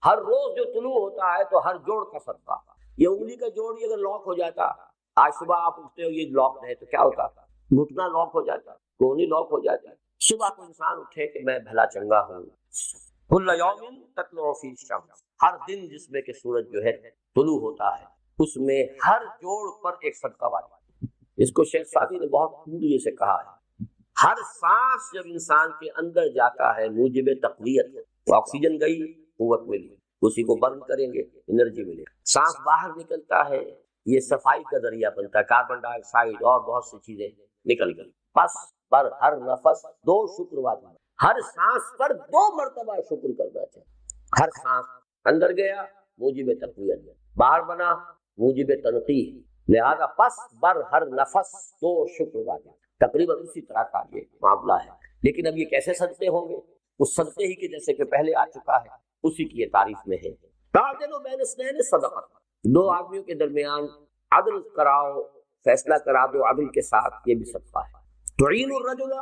ہر روز جو طلوع ہوتا ہے تو ہر جوڑ کا صدقہ. یہ انگلی کا جوڑ ہی اگر لاک ہو جاتا، آج صبح آپ اٹھتے ہو یہ لاک ہے تو کیا ہوتا؟ گھٹنا لاک ہو جاتا، کونی لاک ہو جاتی. صبح کو انسان اٹھے کہ میں بھلا چنگا ہوں. کل یوم تطلع فیہ الشمس، ہر دن جس میں کہ سورج جو ہے طلوع ہوتا ہے اس میں ہر جوڑ پر ایک صدقہ واجب. اس کو شیخ سعدی نے بہت خوبی سے کہا ہے. ہر سانس جب انسان کے اندر جاتا ہے موجب تقویت، تو آکسیجن گئی قوت ملی، اسی کو برن کریں گے انرجی ملے. سانس باہر نکلتا ہے یہ صفائی کا ذریعہ بنتا ہے، کاربن ڈائی آکسائڈ اور بہت سی چیزیں نکل گئی. پس پر ہر نفس 2 شکر واجب، ہر سانس پر 2 مرتبہ شکر کرنا چاہیے. ہر سانس اندر گیا موجب تقویت، باہر بنا موجب تنقیح، لہذا پس بر ہر نفس 2 شکر واجب. تقریباً اسی طرح کا یہ معاملہ ہے. لیکن اب یہ کیسے صدقے ہوں گے؟ اس صدقے ہی کے جیسے کہ پہلے آ چکا ہے اسی کی یہ تعریف میں ہے. تعدل بین اثنین صدقہ، 2 آدمیوں کے درمیان عدل کراؤ، فیصلہ کرا دو عدل کے ساتھ، یہ بھی صدقہ ہے. تعین الرجل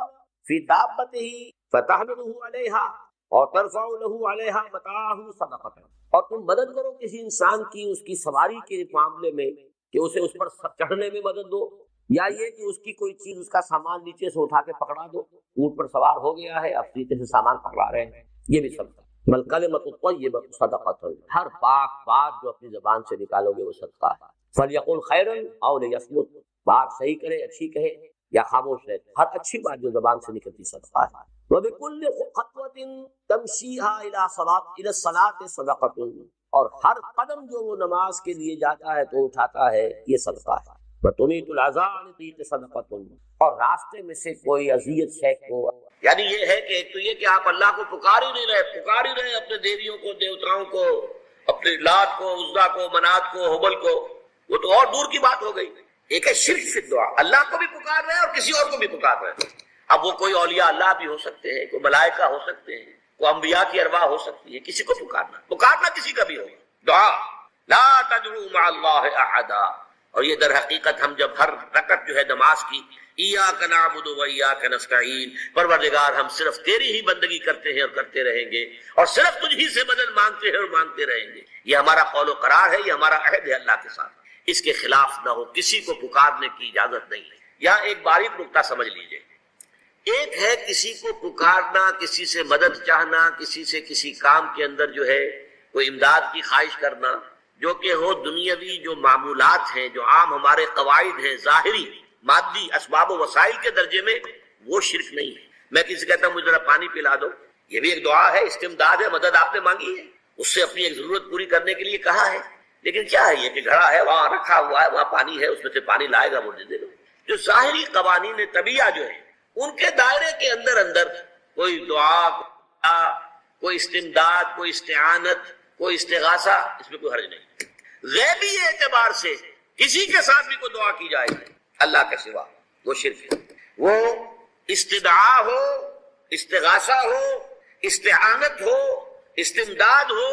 فی دابتہ فتحملہ علیہا اور ترفع لہ علیہا متاعہ صدقۃ، اور تم مدد کرو کسی انسان کی اس کی سواری کے معاملے میں کہ اسے اس پر چڑھنے میں مدد دو، یا یہ کہ اس کی کوئی چیز اس کا سامان نیچے سے اٹھا کے پکڑا دو. اونٹ پر سوار ہو گیا ہے اب نیچے سے سامان پکڑا رہے ہیں، یہ بھی صدقہ. بل کلمۃ الطیبۃ صدقۃ، ہر پاک بات جو اپنی زبان سے نکالو گے وہ صدقہ ہے. فلیقل خیرا او لیصمت، بات صحیح کرے اچھی کہے یا خاموش رہے، ہر اچھی بات جو زبان سے نکلتی صدقہ ہے. وبکل خطوۃ تمشیھا الی الصلاۃ صدقۃ، اور ہر قدم جو وہ نماز کے لیے جاتا ہے تو اٹھاتا ہے یہ صدقہ ہے. وتمیت الاذی عن طریق صدقۃ، اور راستے میں سے کوئی اذیت شے کو، یعنی یہ ہے کہ ایک تو یہ کہ آپ اللہ کو پکار ہی نہیں رہے اپنے دیویوں کو، دیوتاؤں کو، اپنے لات کو، عزا کو، منات کو، حبل کو، وہ تو اور دور کی بات ہو گئی. ایک ہے شرک فی الدعاء، اللہ کو بھی پکار رہے ہیں اور کسی اور کو بھی پکار رہے ہیں. اب وہ کوئی اولیاء اللہ بھی ہو سکتے ہیں، کوئی ملائکہ ہو سکتے ہیں، کوئی انبیاء کی ارواح ہو سکتی ہے، کسی کو پکارنا کسی کا بھی ہوگا. دعا لا تدعوا مع اللہ احدا، اور یہ در حقیقت ہم جب ہر رکعت جو ہے نماز کی ایاک نعبد و ایاک نستعین، پروردگار ہم صرف تیری ہی بندگی کرتے ہیں اور کرتے رہیں گے، اور صرف تجھ ہی سے مدد مانگتے ہیں اور مانگتے رہیں گے، یہ ہمارا قول و قرار ہے، یہ ہمارا عہد ہے اللہ کے ساتھ. اس کے خلاف نہ ہو، کسی کو پکارنے کی اجازت نہیں ہے. یہاں ایک باریک نکتہ سمجھ لیجئے. ایک ہے کسی کو پکارنا، کسی سے مدد چاہنا، کسی سے کسی کام کے اندر جو ہے کوئی امداد کی خواہش کرنا، جو کہ ہو دنیاوی جو معمولات ہیں، جو عام ہمارے قواعد ہیں، ظاہری مادی اسباب و وسائل کے درجے میں، وہ شرک نہیں ہے. میں کسی سے کہتا ہوں مجھے ذرا پانی پلا دو، یہ بھی ایک دعا ہے، استمداد ہے، مدد آپ نے مانگی ہے، اس سے اپنی ایک ضرورت پوری کرنے کے لیے کہا ہے. لیکن کیا ہے یہ کہ گھڑا ہے وہاں رکھا ہوا ہے، وہاں پانی ہے، اس میں سے پانی لائے گا مجھے دے دو. جو ظاہری قوانین طبیعہ جو ہے ان کے دائرے کے اندر کوئی دعا، کوئی استمداد، کوئی استعانت، کوئی استغاثہ، اس میں کوئی حرج نہیں. غیبی اعتبار سے کسی کے ساتھ بھی کوئی دعا کی جائے اللہ کے سوا، وہ شرک ہے. وہ استدعاء ہو، استغاثہ ہو، استعانت ہو، استمداد ہو،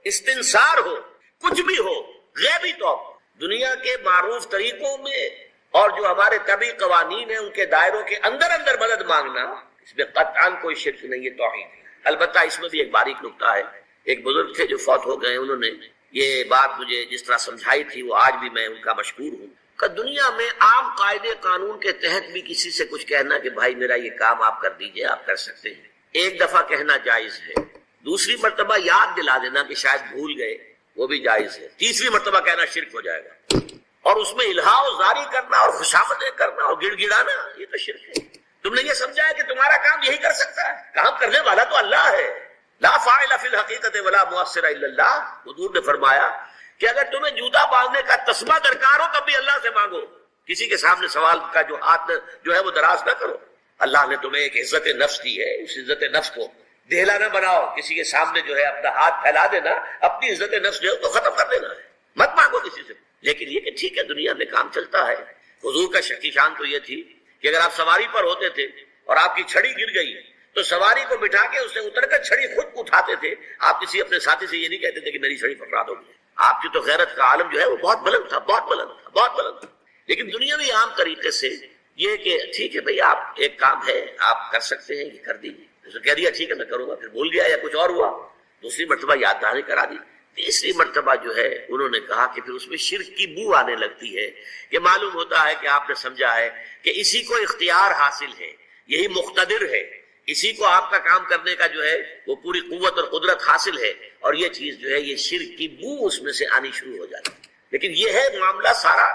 استنصار ہو، کچھ بھی ہو، غیبی طور دنیا کے معروف طریقوں میں اور جو ہمارے طبعی قوانین ہیں ان کے دائروں کے اندر مدد مانگنا، اس میں قطعاً کوئی شرک نہیں ہے، توحید ہے. البتہ اس میں بھی ایک باریک نکتہ ہے. ایک بزرگ تھے جو فوت ہو گئے، انہوں نے یہ بات مجھے جس طرح سمجھائی تھی وہ آج بھی میں ان کا مشکور ہوں کہ دنیا میں عام قاعدے قانون کے تحت بھی کسی سے کچھ کہنا کہ بھائی میرا یہ کام آپ کر دیجئے، آپ کر سکتے ہیں، ایک دفعہ کہنا جائز ہے. دوسری مرتبہ یاد دلا دینا کہ شاید بھول گئے، وہ بھی جائز ہے. تیسری مرتبہ کہنا شرک ہو جائے گا. اور اس میں الہا و زاری کرنا اور خوشامدیں کرنا اور گڑ گڑانا، یہ تو شرک ہے. تم نے یہ سمجھا ہے کہ تمہارا کام یہی کر سکتا ہے، کام کرنے والا تو اللہ ہے. لا فاعل فی الحقیقت ولا مؤثر الا اللہ. حضور نے فرمایا کہ اگر تمہیں جوتا باندھنے کا تسبہ درکار ہو تب بھی اللہ سے مانگو، کسی کے سامنے سوال کا جو ہاتھ جو ہے وہ دراز نہ کرو. اللہ نے تمہیں ایک عزت نفس دی ہے، اس عزت نفس کو ڈھیلا نہ بناؤ. کسی کے سامنے جو ہے اپنا ہاتھ پھیلا دینا، اپنی عزت نفس جو ہے تو ختم کر دینا ہے، مت مانگو کسی سے. لیکن یہ کہ ٹھیک ہے دنیا میں کام چلتا ہے. حضور کا شکی شان تو یہ تھی کہ اگر آپ سواری پر ہوتے تھے اور آپ کی چھڑی گر گئی تو سواری کو بٹھا کے اس سے اتر کر چھڑی خود اٹھاتے تھے. آپ کسی اپنے ساتھی سے یہ نہیں کہتے تھے کہ میری چھڑی پکڑا دو. آپ کی تو غیرت کا عالم جو ہے وہ بہت بلند تھا، بہت بلند تھا، بہت بلند تھا. لیکن دنیاوی عام طریقے سے یہ کہ ٹھیک ہے بھئی آپ ایک کام ہے آپ کر سکتے ہیں، یہ کر دیجیے. اس نے کہہ دیا ٹھیک ہے میں کروں گا، پھر بھول گیا یا کچھ اور ہوا. دوسری مرتبہ یاد دہانی کرا دی. تیسری مرتبہ جو ہے انہوں نے کہا کہ پھر اس میں شرک کی بو آنے لگتی ہے کہ معلوم ہوتا ہے کہ آپ نے سمجھا ہے کہ اسی کو اختیار حاصل ہے، یہی مقتدر ہے، اسی کو آپ کا کام کرنے کا جو ہے وہ پوری قوت اور قدرت حاصل ہے، اور یہ چیز جو ہے یہ شرک کی بو اس میں سے آنی شروع ہو جاتی ہے. لیکن یہ ہے معاملہ سارا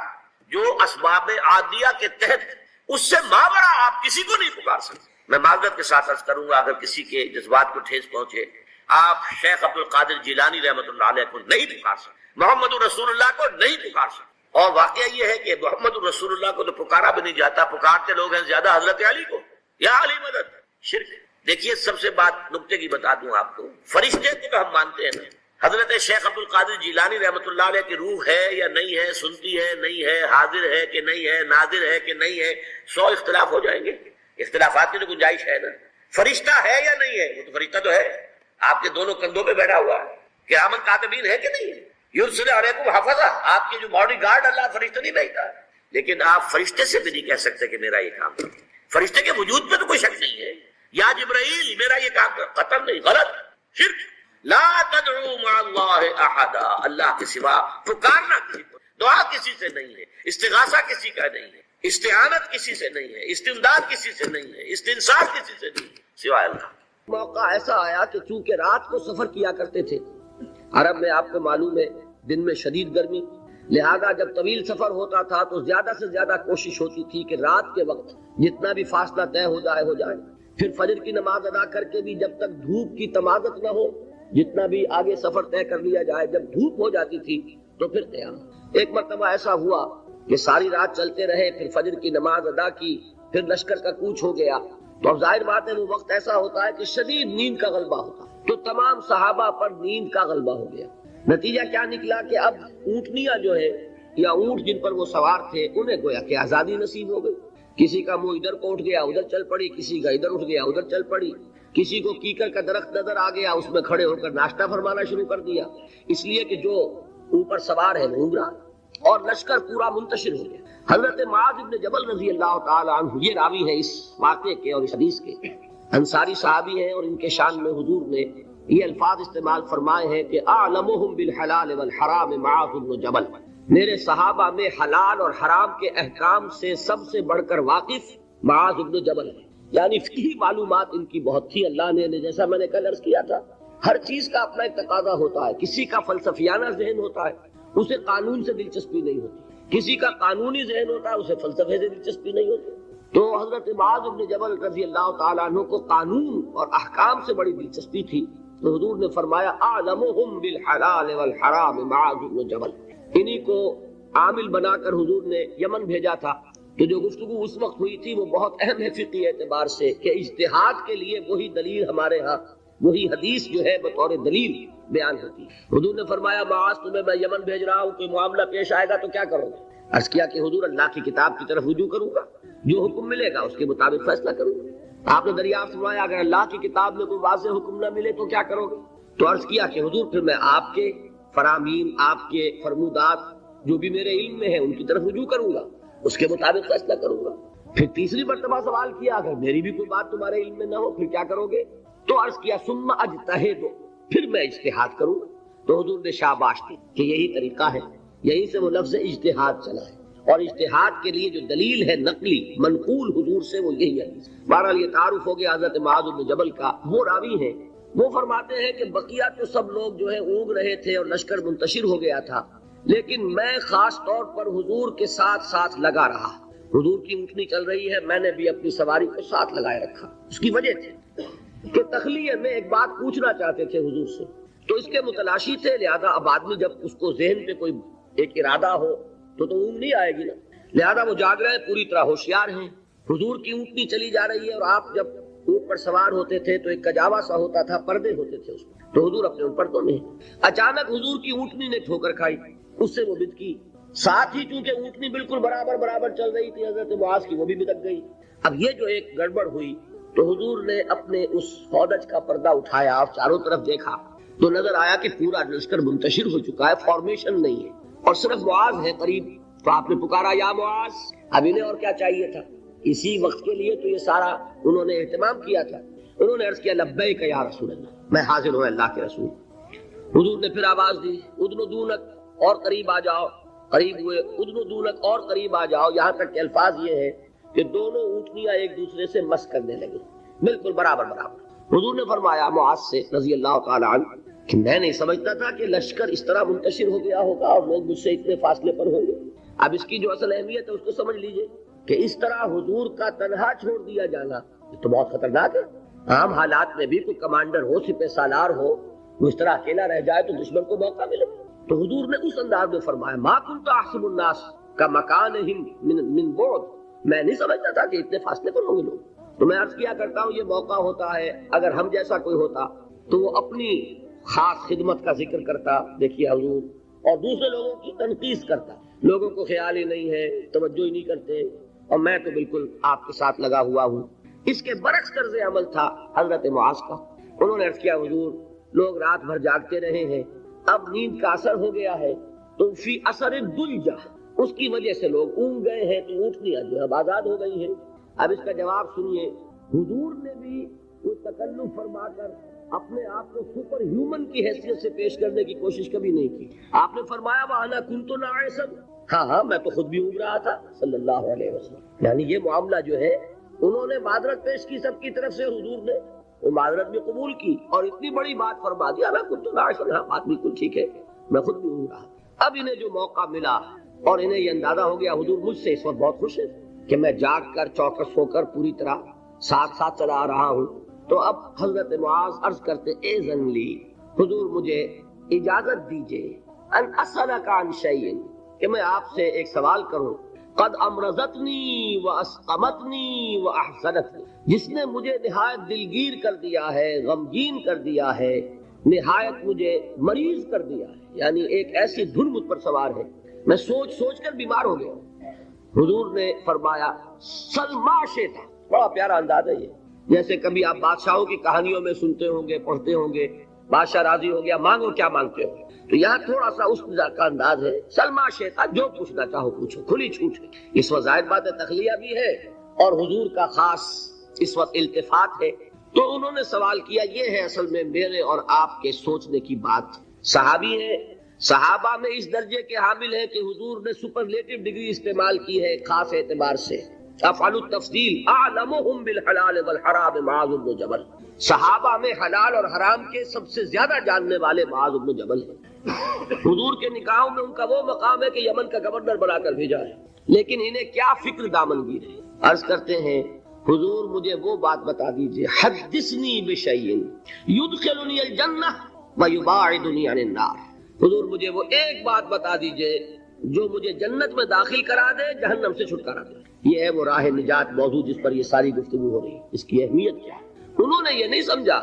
جو اسباب عادیہ کے تحت، اس سے مابرا آپ کسی کو نہیں پکار سکتے. میں معذرت کے ساتھ عرض کروں گا اگر کسی کے جذبات کو ٹھیس پہنچے، آپ شیخ عبد القادر جیلانی رحمۃ اللہ علیہ کو نہیں پکار سکتے، محمد رسول اللہ کو نہیں پکار سکتے. اور واقعہ یہ ہے کہ محمد رسول اللہ کو تو پکارا بھی نہیں جاتا، پکارتے لوگ ہیں زیادہ حضرت علی کو، یا علی مدد. شرک. دیکھیے سب سے بات نکتے کی بتا دوں آپ کو، فرشتے کو تو ہم مانتے ہیں نا، حضرت شیخ عبد القادر جیلانی رحمۃ اللہ علیہ کی روح ہے یا نہیں ہے، سنتی ہے نہیں ہے، حاضر ہے کہ نہیں ہے، ناظر ہے کہ نہیں ہے، 100 اختلاف ہو جائیں گے. اختلافات کی تو گنجائش ہے نا. فرشتہ ہے یا نہیں ہے؟ وہ تو فرشتہ تو ہے، آپ کے دونوں کندھوں پہ بیٹھا ہوا ہے. قیامت کاتبین ہے کہ نہیں ہے؟ یرسل علیکم حفظہ، آپ کے جو باڈی گارڈ اللہ فرشتہ نہیں بھیجتا. لیکن آپ فرشتے سے بھی نہیں کہہ سکتے کہ میرا یہ کام کرو. فرشتے کے وجود پہ تو کوئی شک نہیں ہے. یا جبرائیل میرا یہ کام کر، قطر نہیں، غلط. شرک. لا تدعو مع اللہ احدا، اللہ کے سوا پکارنا کسی کو، دعا کسی سے نہیں ہے، استغاثہ کسی کا نہیں ہے، استعانت کسی سے نہیں ہے، استمداد کسی سے نہیں ہے، استنصار کسی سے نہیں ہے سوائے اللہ. موقع ایسا آیا کہ چونکہ رات کو سفر کیا کرتے تھے عرب میں، آپ کو معلوم ہے دن میں شدید گرمی، لہذا جب طویل سفر ہوتا تھا تو زیادہ سے زیادہ کوشش ہوتی تھی کہ رات کے وقت جتنا بھی فاصلہ طے ہو جائے. پھر فجر کی نماز ادا کر کے بھی جب تک دھوپ کی تمازت نہ ہو، جتنا بھی آگے سفر طے کر لیا جائے، جب دھوپ ہو جاتی تھی تو پھر قیام. ایک مرتبہ ایسا ہوا کہ ساری رات چلتے رہے، پھر فجر کی نماز ادا کی، پھر لشکر کا کوچ ہو گیا. تو اب ظاہر بات ہے وہ وقت ایسا ہوتا ہے کہ شدید نیند کا غلبہ ہوتا، تو تمام صحابہ پر نیند کا غلبہ ہو گیا. نتیجہ کیا نکلا کہ اب اونٹنیاں جو ہے یا اونٹ جن پر وہ سوار تھے انہیں گویا کہ آزادی نصیب ہو گئی. کسی کا منہ ادھر کو اٹھ گیا ادھر چل پڑی، کسی کا ادھر اٹھ گیا ادھر چل پڑی، کسی کو کیکر کا درخت نظر آ گیا اس میں کھڑے ہو کر ناشتہ فرمانا شروع کر دیا، اس لیے کہ جو اوپر سوار ہے وہ گھوم رہا، اور لشکر پورا منتشر ہو گیا. حضرت معاذ بن جبل رضی اللہ تعالی عنہ یہ راوی ہیں اس واقعے کے اور اس حدیث کے، انصاری صحابی ہیں، اور ان کے شان میں حضور نے یہ الفاظ استعمال فرمائے ہیں کہ اعلمہم بالحلال والحرام معاذ بن جبل، میرے صحابہ میں حلال اور حرام کے احکام سے سب سے بڑھ کر واقف معاذ بن جبل ہے. یعنی فقہی معلومات ان کی بہت تھی. اللہ نے جیسا میں نے کل عرض کیا تھا، ہر چیز کا اپنا ایک تقاضا ہوتا ہے. کسی کا فلسفیانہ ذہن ہوتا ہے، اسے قانون سے دلچسپی نہیں ہوتی، کسی کا قانونی ذہن ہوتا ہے، اسے فلسفے سے دلچسپی نہیں ہوتی. تو حضرت معاذ بن جبل رضی اللہ تعالیٰ عنہ کو قانون اور احکام سے بڑی دلچسپی تھی. تو حضور نے فرمایا اعلمہم بالحلال والحرام معاذ بن جبل. انہی کو عامل بنا کر حضور نے یمن بھیجا تھا. تو جو گفتگو اس وقت ہوئی تھی وہ بہت اہم ہے فقہی اعتبار سے کہ اجتہاد کے لیے وہی دلیل ہمارے ہاں، وہی حدیث جو ہے بطور دلیل بیان ہوتی. حضور نے فرمایا معاذ تمہیں میں یمن بھیج رہا ہوں، کوئی معاملہ پیش آئے گا تو کیا کرو گے؟ عرض کیا کہ حضور اللہ کی کتاب کی طرف رجوع کروں گا، جو حکم ملے گا اس کے مطابق فیصلہ کروں گا. آپ نے دریافت فرمایا اگر اللہ کی کتاب میں کوئی واضح حکم نہ ملے تو کیا کرو گے؟ تو عرض کیا کہ حضور پھر میں آپ کے فرامین، آپ کے فرمودات جو بھی میرے علم میں ہیں ان کی طرف رجوع کروں گا، اس کے مطابق فیصلہ کروں گا. پھر تیسری مرتبہ سوال کیا اگر میری بھی کوئی بات تمہارے علم میں نہ ہو پھر کیا کرو گے؟ تو عرض کیا ثم اجتہد، پھر میں اجتہاد کروں گا. تو حضور نے شاباش دی کہ یہی طریقہ ہے، یہیں سے وہ لفظ اجتہاد چلا ہے، اور اجتہاد کے لیے جو دلیل ہے نقلی منقول حضور سے وہ یہی ہے. بہرحال یہ تعارف ہو گیا حضرت معاذ بن جبل کا. وہ راوی ہیں، وہ فرماتے ہیں کہ بقیہ تو سب لوگ جو ہے اونگ رہے تھے اور لشکر منتشر ہو گیا تھا، لیکن میں خاص طور پر حضور کے ساتھ ساتھ لگا رہا. حضور کی اونٹنی چل رہی ہے، میں نے بھی اپنی سواری کو ساتھ لگائے رکھا. اس کی وجہ تھی کہ تخلیہ میں ایک بات پوچھنا چاہتے تھے حضور سے، تو اس کے متلاشی تھے. لہذا اب آدمی جب اس کو ذہن پہ کوئی ایک ارادہ ہو تو اونگ نہیں آئے گی نا. لہذا وہ جاگ رہے ہیں، پوری طرح ہوشیار ہیں. حضور کی اونٹنی چلی جا رہی ہے اور آپ جب اونٹ پر سوار ہوتے تھے تو ایک کجاوا سا ہوتا تھا، پردے ہوتے تھے اس میں، تو حضور اپنے اوپر تو نہیں. اچانک حضور کی اونٹنی نے ٹھوکر کھائی، اس سے وہ بد کی. ساتھ ہی چونکہ اونٹنی بالکل برابر چل رہی تھی حضرت معاذ کی، وہ بھی بدک گئی. اب یہ جو ایک گڑبڑ ہوئی تو حضور نے اپنے اس ہودج کا پردہ اٹھایا اور چاروں طرف دیکھا تو نظر آیا کہ پورا لشکر منتشر ہو چکا ہے، فارمیشن نہیں ہے اور صرف معاذ ہے قریب. تو آپ نے پکارا یا معاذ. اب انہیں اور کیا چاہیے تھا؟ اسی وقت کے لیے تو یہ سارا انہوں نے اہتمام کیا تھا. انہوں نے عرض کیا لبیک یا رسول اللہ، میں حاضر ہوں اللہ کے رسول۔ حضور نے پھر آواز دی ادنو دونک، اور قریب آ جاؤ۔ قریب ہوئے، ادنو دونک، اور قریب آ جاؤ، یہاں تک کہ الفاظ یہ ہے کہ دونوں اونٹنیاں ایک دوسرے سے مس کرنے لگی، بالکل برابر برابر۔ حضور نے فرمایا معاذ سے رضی اللہ تعالی عنہ کہ میں نہیں سمجھتا تھا کہ لشکر اس طرح منتشر ہو گیا ہوگا اور لوگ مجھ سے اتنے فاصلے پر ہوں گے۔ اب اس کی جو اصل اہمیت ہے اس کو سمجھ لیجئے کہ اس طرح حضور کا تنہا چھوڑ دیا جانا یہ تو بہت خطرناک ہے۔ عام حالات میں بھی کوئی کمانڈر ہو، سپہ سالار ہو، وہ اس طرح اکیلا رہ جائے تو دشمن کو موقع ملے۔ تو حضور نے اس انداز میں فرمایا ما كنت احسب الناس كمكانهم من بعد، میں نہیں سمجھتا تھا کہ اتنے فاصلے پر ہوں گے لوگ۔ تو میں عرض کیا کرتا ہوں یہ موقع ہوتا ہے اگر ہم جیسا کوئی ہوتا تو وہ اپنی خاص خدمت کا ذکر کرتا، دیکھیے حضور، اور دوسرے لوگوں کی تنقید کرتا، لوگوں کو خیال ہی نہیں ہے، توجہ ہی نہیں کرتے، اور میں تو بالکل آپ کے ساتھ لگا ہوا ہوں۔ اس کے برعکس طرز عمل تھا حضرت معاذ کا۔ انہوں نے عرض کیا حضور لوگ رات بھر جاگتے رہے ہیں، اب نیند کا اثر ہو گیا ہے، تو فی اثر الدلجہ، اس کی وجہ سے لوگ اونگ گئے ہیں، تو اونٹنیاں جو ہے آزاد ہو گئی ہیں۔ اب اس کا جواب سنیے، حضور نے بھی وہ تکلف فرما کر اپنے آپ کو سپر ہیومن کی حیثیت سے پیش کرنے کی کوشش کبھی نہیں کی۔ آپ نے فرمایا وَأَنَا كُنْتُ نَاعِسًا، ہاں میں تو خود بھی اونگ رہا تھا صلی اللہ علیہ وسلم۔ یعنی یہ معاملہ جو ہے انہوں نے معذرت پیش کی سب کی طرف سے، حضور نے وہ معذرت بھی قبول کی اور اتنی بڑی بات فرما دیا میں كُنْتُ نَاعِسًا، ہاں بات بالکل ٹھیک ہے، میں خود بھی اونگ رہا۔ اب انہیں جو موقع ملا اور انہیں یہ اندازہ ہو گیا حضور مجھ سے اس وقت بہت خوش ہے کہ میں جاگ کر چوکس ہو کر پوری طرح ساتھ ساتھ چلا آ رہا ہوں، تو اب حضرت معاذ عرض کرتے اذن لی، حضور مجھے اجازت دیجئے ان اسألک عن شیء، کہ میں آپ سے ایک سوال کروں، قد امرضتنی واسقمتنی واحزنتنی، جس نے مجھے نہایت دلگیر کر دیا ہے، غمگین کر دیا ہے، نہایت مجھے مریض کر دیا ہے، یعنی ایک ایسی دھن مجھ پر سوار ہے، میں سوچ سوچ کر بیمار ہو گیا۔ حضور نے فرمایا سل ما شئت، بڑا پیارا انداز ہے یہ، جیسے کبھی آپ بادشاہوں کی کہانیوں میں سنتے ہوں گے، پڑھتے ہوں گے، بادشاہ راضی ہو گیا مانگو کیا مانگتے ہو، تو یہاں تھوڑا سا اس کا انداز ہے سل ما شئت، جو پوچھنا چاہو پوچھو، کھلی چھوٹ ہے۔ اس وقت ظاہر بات ہے تخلیہ بھی ہے اور حضور کا خاص اس وقت التفات ہے، تو انہوں نے سوال کیا، یہ ہے اصل میں میرے اور آپ کے سوچنے کی بات۔ صحابی ہے، صحابہ میں اس درجے کے حامل ہیں کہ حضور نے سپرلیٹو ڈگری استعمال کی ہے خاص اعتبار سے، افعل التفضیل اعلمهم بالحلال والحرام معاذ بن جبل، صحابہ میں حلال اور حرام کے سب سے زیادہ جاننے والے معاذ بن جبل ہیں۔ حضور کے نکاحوں میں ان کا وہ مقام ہے کہ یمن کا گورنر بنا کر بھیجا ہے، لیکن انہیں کیا فکر دامنگیر ہے۔ عرض کرتے ہیں حضور مجھے وہ بات بتا دیجئے، حدثنی بشیء یدخلنی الجنہ ویباعدنی عن النار، حضور مجھے وہ ایک بات بتا دیجئے جو مجھے جنت میں داخل کرا دے، جہنم سے چھٹکارا دے۔ یہ ہے وہ راہ نجات موضوع جس پر یہ ساری گفتگو ہو رہی ہے، اس کی اہمیت کیا ہے۔ انہوں نے یہ نہیں سمجھا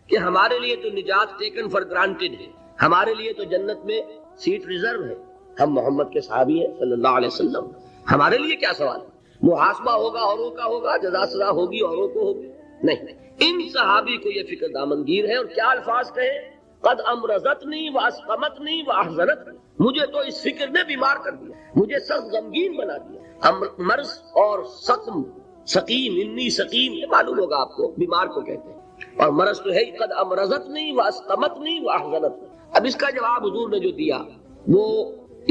کہ ہمارے لیے تو نجات ٹیکن فار گرانٹیڈ ہے، ہمارے لیے تو جنت میں سیٹ ریزرو ہے، ہم محمد کے صحابی ہیں صلی اللہ علیہ وسلم، ہمارے لیے کیا سوال ہے، محاسبہ ہوگا اوروں کا ہوگا، جزا سزا ہوگی اوروں کو ہوگی، نہیں۔ ان صحابی کو یہ فکر دامنگیر ہے، اور کیا الفاظ کہے، قد امرضتنی واسقمتنی واحزنتنی، مجھے تو اس فکر نے بیمار کر دیا، مجھے سخت غمگین بنا دیا۔ مرض اور سقم، سقیم، انی سقیم، یہ معلوم ہوگا آپ کو، بیمار کو کہتے ہیں، اور مرض تو ہے ہی، قد امرضتنی واسقمتنی واحزنتنی۔ اب اس کا جواب حضور نے جو دیا وہ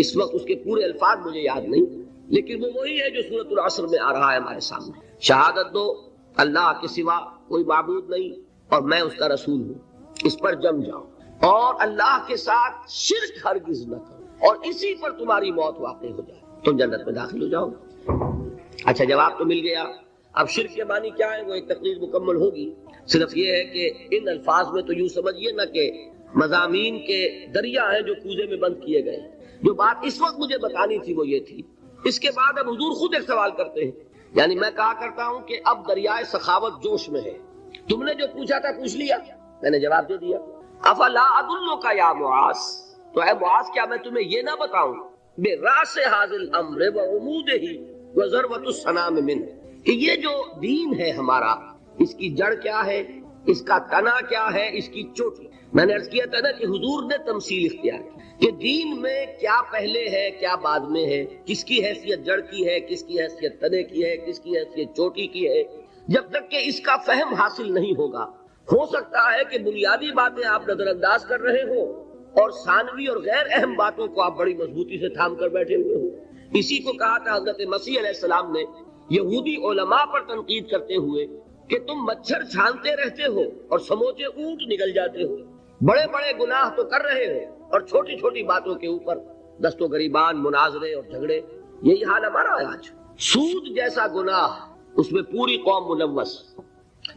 اس وقت اس کے پورے الفاظ مجھے یاد نہیں، لیکن وہ وہی ہے جو سورۃ العصر میں آ رہا ہے ہمارے سامنے، شہادت دو اللہ کے سوا کوئی معبود نہیں اور میں اس کا رسول ہوں، اس پر جم جاؤ اور اللہ کے ساتھ شرک ہرگز نہ کرو، اور اسی پر تمہاری موت واقع ہو جائے، تم جنت میں داخل ہو جاؤ۔ اچھا جواب تو مل گیا، اب شرک کے معنی کیا ہے وہ ایک تقریر مکمل ہوگی، صرف یہ ہے کہ ان الفاظ میں تو یوں سمجھیے نہ کہ مضامین کے دریا ہیں جو کوزے میں بند کیے گئے۔ جو بات اس وقت مجھے بتانی تھی وہ یہ تھی، اس کے بعد اب حضور خود ایک سوال کرتے ہیں، یعنی میں کہا کرتا ہوں کہ اب دریائے سخاوت جوش میں ہے، تم نے جو پوچھا تھا پوچھ لیا، میں نے جواب دے دیا، افلا ادلک یا معاذ، تو اے معاذ کیا میں تمہیں یہ نہ بتاؤں براس ھذا الامر وعمودہ وذروۃ السنام منہ، کہ یہ جو دین ہے ہمارا، اس کی جڑ کیا ہے، اس کا تنا کیا ہے، اس کی چوٹی۔ میں نے عرض کیا تھا نا کہ حضور نے تمثیل اختیار کی کہ دین میں کیا پہلے ہے کیا بعد میں ہے، کس کی حیثیت جڑ کی ہے، کس کی حیثیت تنے کی ہے، کس کی حیثیت چوٹی کی ہے۔ جب تک کہ اس کا فہم حاصل نہیں ہوگا ہو سکتا ہے کہ بنیادی باتیں آپ نظر انداز کر رہے ہو اور ثانوی اور غیر اہم باتوں کو آپ بڑی مضبوطی سے تھام کر بیٹھے ہوئے ہو۔ اسی کو کہا تھا حضرت مسیح علیہ السلام نے یہودی علماء پر تنقید کرتے ہوئے کہ تم مچھر چھانتے رہتے ہو اور سموچے اونٹ نگل جاتے ہو، بڑے بڑے گناہ تو کر رہے ہو اور چھوٹی چھوٹی باتوں کے اوپر دست و گریبان، مناظرے اور جھگڑے۔ یہی حال ہمارا ہے آج۔ سود جیسا گناہ، اس میں پوری قوم ملوث۔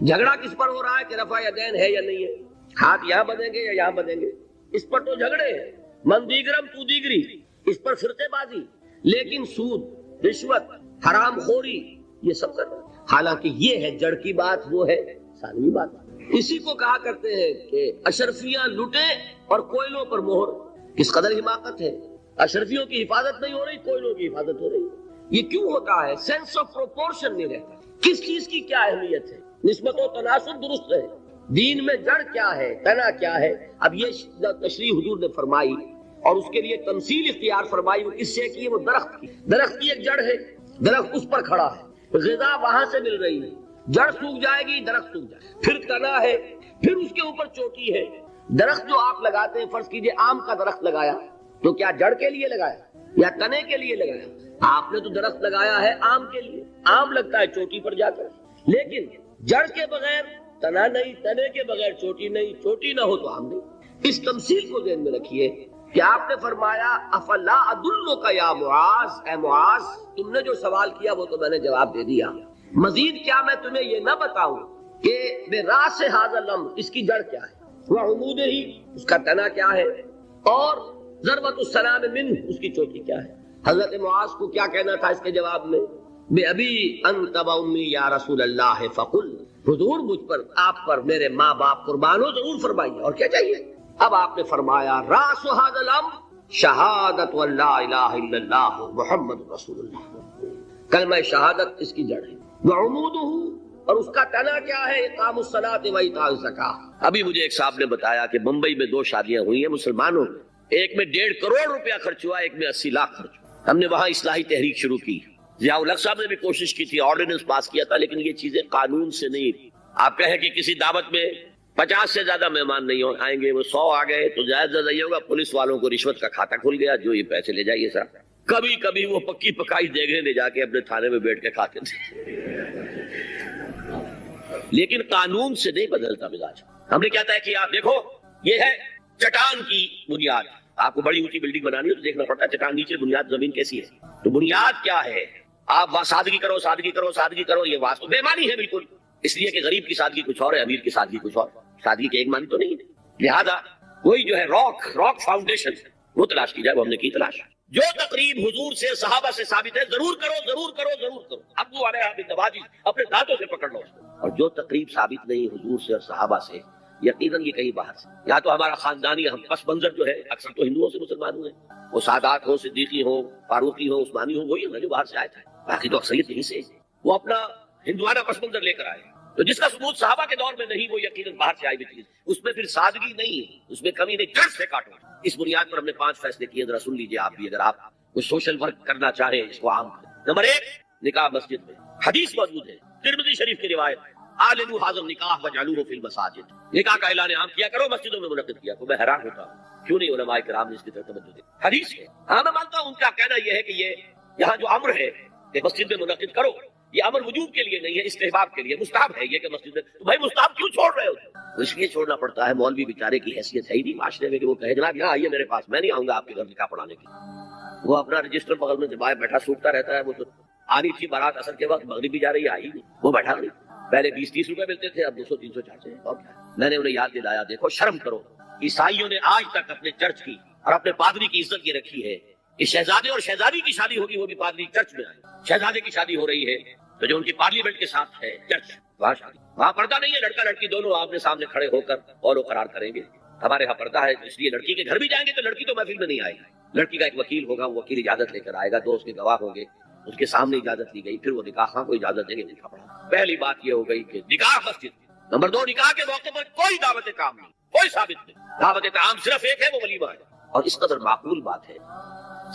جھگڑا کس پر ہو رہا ہے کہ رفع یدین ہے یا نہیں ہے، ہاتھ یہاں بدیں گے یا یہاں بدیں گے، اس پر تو جھگڑے ہیں۔ من دیگرم تو دیگری، اس پر فرقے بازی، لیکن سود، رشوت، حرام خوری، یہ سب کر رہے ہیں۔ حالانکہ یہ ہے جڑ کی بات، وہ ہے ثانوی بات۔ اسی کو کہا کرتے ہیں کہ اشرفیاں لٹے اور کوئلوں پر مہر۔ کس قدر حماقت ہے، اشرفیوں کی حفاظت نہیں ہو رہی، کوئلوں کی حفاظت ہو رہی ہے۔ یہ کیوں ہوتا ہے؟ سینس آف پروپورشن نہیں رہتا۔ کس چیز کی کیا اہمیت ہے، نسبت و تناسب درست ہے، دین میں جڑ کیا ہے، تنا کیا ہے۔ اب یہ تشریح حضور نے فرمائی اور اس کے لیے تمثیل اختیار فرمائی، وہ کس سے کی ہے؟ وہ درخت کی۔ درخت کی ایک جڑ ہے، درخت اس پر کھڑا ہے، غذا وہاں سے مل رہی ہے، جڑ سوکھ جائے گی، درخت سوکھ جائے گا، پھر تنا ہے، پھر اس کے اوپر چوٹی ہے۔ درخت جو آپ لگاتے ہیں، فرض کیجئے آم کا درخت لگایا تو کیا جڑ کے لیے لگایا یا تنے کے لیے لگایا؟ آپ نے تو درخت لگایا ہے آم کے لیے، آم لگتا ہے چوٹی پر جا کر، لیکن جڑ کے بغیر تنا نہیں، تنے کے بغیر چوٹی نہیں، چوٹی نہ ہو تو آم نہیں۔ اس تمثیل کو ذہن میں رکھیے کہ آپ نے فرمایا افلا ادلک یا معاذ، اے معاذ تم نے جو سوال کیا وہ تو میں نے جواب دے دیا، مزید کیا میں تمہیں یہ نہ بتاؤں کہ بے راس ھذا الامر، اس کی جڑ کیا ہے، وعمودہ، اس کا تنا کیا ہے، اور ضربۃ السلام منہ، اس کی چوٹی کیا ہے۔ حضرت معاذ کو کیا کہنا تھا اس کے جواب میں؟ بے ابی انت و امی یا رسول اللہ فقل، حضور مجھ پر، آپ پر میرے ماں باپ قربان ہو، ضرور فرمائیے، اور کیا چاہیے۔ اب آپ نے فرمایا راس ھذا الامر شہادت ان لا الہ الا اللہ محمد رسول اللہ، کلمہ شہادت اس کی جڑ ہے، وعمودہ، اور اس کا تنا کیا ہے، اقام الصلاۃ و ایتاء الزکاۃ۔ ابھی مجھے ایک صاحب نے بتایا کہ بمبئی میں 2 شادیاں ہوئی ہیں مسلمانوں میں، ایک میں 1.5 کروڑ روپیہ خرچ ہوا، ایک میں 80 لاکھ خرچ ہوا۔ ہم نے وہاں اصلاحی تحریک شروع کی، ضیاء الحق صاحب نے بھی کوشش کی تھی، آرڈیننس پاس کیا تھا، لیکن یہ چیزیں قانون سے نہیں۔ آپ کہیں کہ کسی دعوت میں 50 سے زیادہ مہمان نہیں آئیں گے، وہ 100 آ گئے تو جائز یہ ہوگا، پولیس والوں کو رشوت کا کھاتا کھل گیا، جو یہ پیسے لے جائیے صاحب۔ کبھی کبھی وہ پکی پکائی دیگیں لے جا کے اپنے تھانے میں بیٹھ کے کھاتے تھے، لیکن قانون سے نہیں بدلتا مزاج۔ ہم نے کیا طے کیا؟ دیکھو یہ ہے چٹان کی بنیاد، آپ کو بڑی اونچی بلڈنگ بنانی ہے تو دیکھنا پڑتا ہے چٹان نیچے بنیاد زمین کیسی ہے، تو بنیاد کیا ہے؟ آپ سادگی کرو، سادگی کرو، سادگی کرو، یہ واسطہ بے معنی ہے بالکل، اس لیے کہ غریب کی سادگی کچھ اور ہے، امیر کی سادگی کچھ اور، سادگی کے ایک معنی تو نہیں ہے۔ لہذا کوئی جو ہے راک فاؤنڈیشن وہ تلاش کی جائے، وہ ہم نے کی تلاش۔ جو تقریب حضور سے صحابہ سے ثابت ہے ضرور کرو، ضرور کرو، ضرور کرو، ابو علیہ بالنواجذ، اپنے دانتوں سے پکڑ لو۔ اور جو تقریب ثابت نہیں حضور سے اور صحابہ سے، یقیناً یہ کہیں باہر سے، یا تو ہمارا خاندانی ہم پس منظر جو ہے اکثر تو ہندوؤں سے مسلمان ہوئے، وہ سادات ہو، صدیقی ہو، فاروقی ہو، عثمانی ہو، وہی ہے جو باہر سے آیا تھا، باقی تو اکثریت یہیں سے وہ اپنا ہندوانہ پس منظر لے کر آئے، تو جس کا ثبوت صحابہ کے دور میں نہیں، وہ یقیناً باہر سے آئی ہوئی چیز، اس میں پھر سادگی نہیں ہے، اس میں کمی نہیں، جڑ سے کاٹو۔ اس بنیاد پر ہم نے 5 فیصلے کیے، ذرا سن لیجیے آپ بھی، اگر آپ کوئی سوشل ورک کرنا چاہیں اس کو عام کریں۔ نمبر 1، نکاح مسجد میں، حدیث موجود ہے ترمذی شریف کی روایت، اعلنوا ھذا النکاح وجعلوه فی المساجد، نکاح کا اعلان عام کیا کرو، مسجدوں میں منعقد کیا کرو۔ میں حیران ہوتا ہوں کیوں نہیں علماء کرام نے اس کی طرف توجہ دی۔ حدیث ہے، ہاں میں مانتا ہوں ان کا کہنا یہ ہے کہ یہ یہاں جو امر ہے کہ مسجد میں منعقد کرو، یہ امر وجوب کے لیے نہیں ہے، استحباب کے لیے، مستحب ہے یہ کہ مسجد میں، تو بھائی مستحب کیوں چھوڑ رہے ہو؟ اس لیے چھوڑنا پڑتا ہے، مولوی بیچارے کی حیثیت ہے ہی نہیں معاشرے میں کہ وہ کہے جناب یہاں آئیے میرے پاس، میں نہیں آؤں گا آپ کے گھر نکاح پڑھانے کے لیے۔ وہ اپنا رجسٹر بغل میں دبائے بیٹھا سوکھتا رہتا ہے، وہ تو آنی تھی بارات اثر کے وقت، مغرب بھی جا رہی ہے، آئی نہیں، وہ بیٹھا نہیں۔ پہلے 20-30 روپے ملتے تھے، اب 200, 300, 400، اور کیا۔ میں نے انہیں یاد دلایا، دیکھو شرم کرو، عیسائیوں نے آج تک اپنے چرچ کی اور اپنے پادری کی عزت یہ رکھی ہے کہ شہزادے اور شہزادی کی شادی ہوگی وہ بھی پادری چرچ میں آئے، شہزادے کی شادی ہو رہی ہے تو جو ان کی پارلیمنٹ کے ساتھ ہے چرچ، وہاں شادی، وہاں پردہ نہیں ہے، لڑکا لڑکی دونوں آمنے سامنے کھڑے ہو کر قول و قرار کریں گے۔ ہمارے یہاں پردہ ہے، اس لیے لڑکی کے گھر بھی جائیں گے تو لڑکی تو محفل میں نہیں آئے گی، لڑکی کا ایک وکیل ہوگا، وہ وکیل اجازت لے کر آئے گا، 2 اس کے گواہ ہوں گے، اس کے سامنے اجازت لی گئی، پھر وہ نکاح کو اجازت دیں گے نکاح پڑھا۔ پہلی بات یہ ہو گئی کہ نکاح مسجد۔ نمبر 2، نکاح کے موقع پر کوئی دعوت کام نہیں، کوئی ثابت نہیں، دعوت تعام صرف ایک ہے، وہ ولیمہ ہے، اور اس قدر معقول بات ہے۔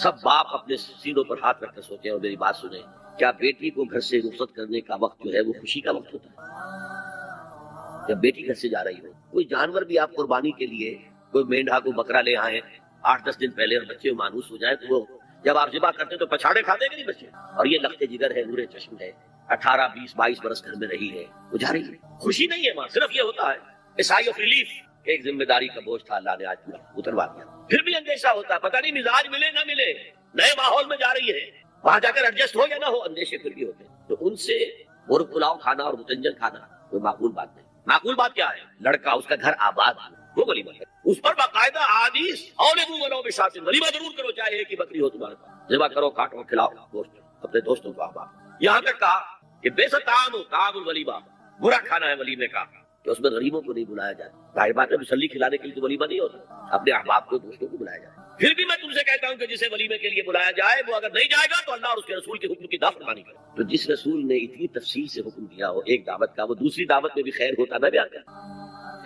سب باپ اپنے سینوں پر ہاتھ رکھ کر سوچیں اور میری بات سنیں، کیا بیٹی کو گھر سے رخصت کرنے کا وقت جو ہے وہ خوشی کا وقت ہوتا ہے؟ جب بیٹی گھر سے جا رہی ہو، کوئی جانور بھی آپ قربانی کے لیے کوئی مینڈھا کو بکرا لے آئے 8-10 دن پہلے اور بچے مانوس ہو جائے تو وہ جب آپ ذبح کرتے تو پچھاڑے کھاتے کہ نہیں بچے؟ اور یہ لخت جگر ہے، نور چشم ہے، 18 20 22 برس گھر میں رہی ہے، وہ جا رہی ہے، خوشی نہیں ہے وہاں، صرف یہ ہوتا ہے سائی آف ریلیف، ایک ذمہ داری کا بوجھ تھا اللہ نے آج پورا اتروا دیا۔ پھر بھی اندیشہ ہوتا ہے، پتہ نہیں مزاج ملے نہ ملے، نئے ماحول میں جا رہی ہے، وہاں جا کر ایڈجسٹ ہو یا نہ ہو، اندیشے پھر بھی ہوتے ہیں۔ تو ان سے مرغ پلاؤ کھانا اور متنجن کھانا کوئی معقول بات نہیں۔ معقول بات کیا ہے؟ لڑکا اس کا گھر آباد ہو، وہ ولیمہ ہے، اس پر باقاعدہ احادیث اولدو ولو بشاۃ، ولیمہ ضرور کرو چاہے ایک ہی بکری ہو تمہارے پاس، ذبح کرو، کاٹو، کھلاؤ گوشت اپنے دوستوں کو احباب۔ یہاں تک کہا کہ بے طعام الولیمہ، برا کھانا ہے ولیمے کا کہ اس میں غریبوں کو نہیں بلایا جائے۔ ظاہر بات ہے مسلی کھلانے کے لیے تو ولیمہ نہیں ہوتا، اپنے احباب کو دوستوں کو بلایا جائے۔ پھر بھی میں تم سے کہتا ہوں کہ جسے ولیمے کے لیے بلایا جائے وہ اگر نہیں جائے گا تو اللہ اور اس کے رسول کے حکم کی نافرمانی کرے۔ تو جس رسول نے اتنی تفصیل سے حکم دیا ہو ایک دعوت کا، وہ دوسری دعوت میں بھی خیر ہوتا نہ بیان کرے۔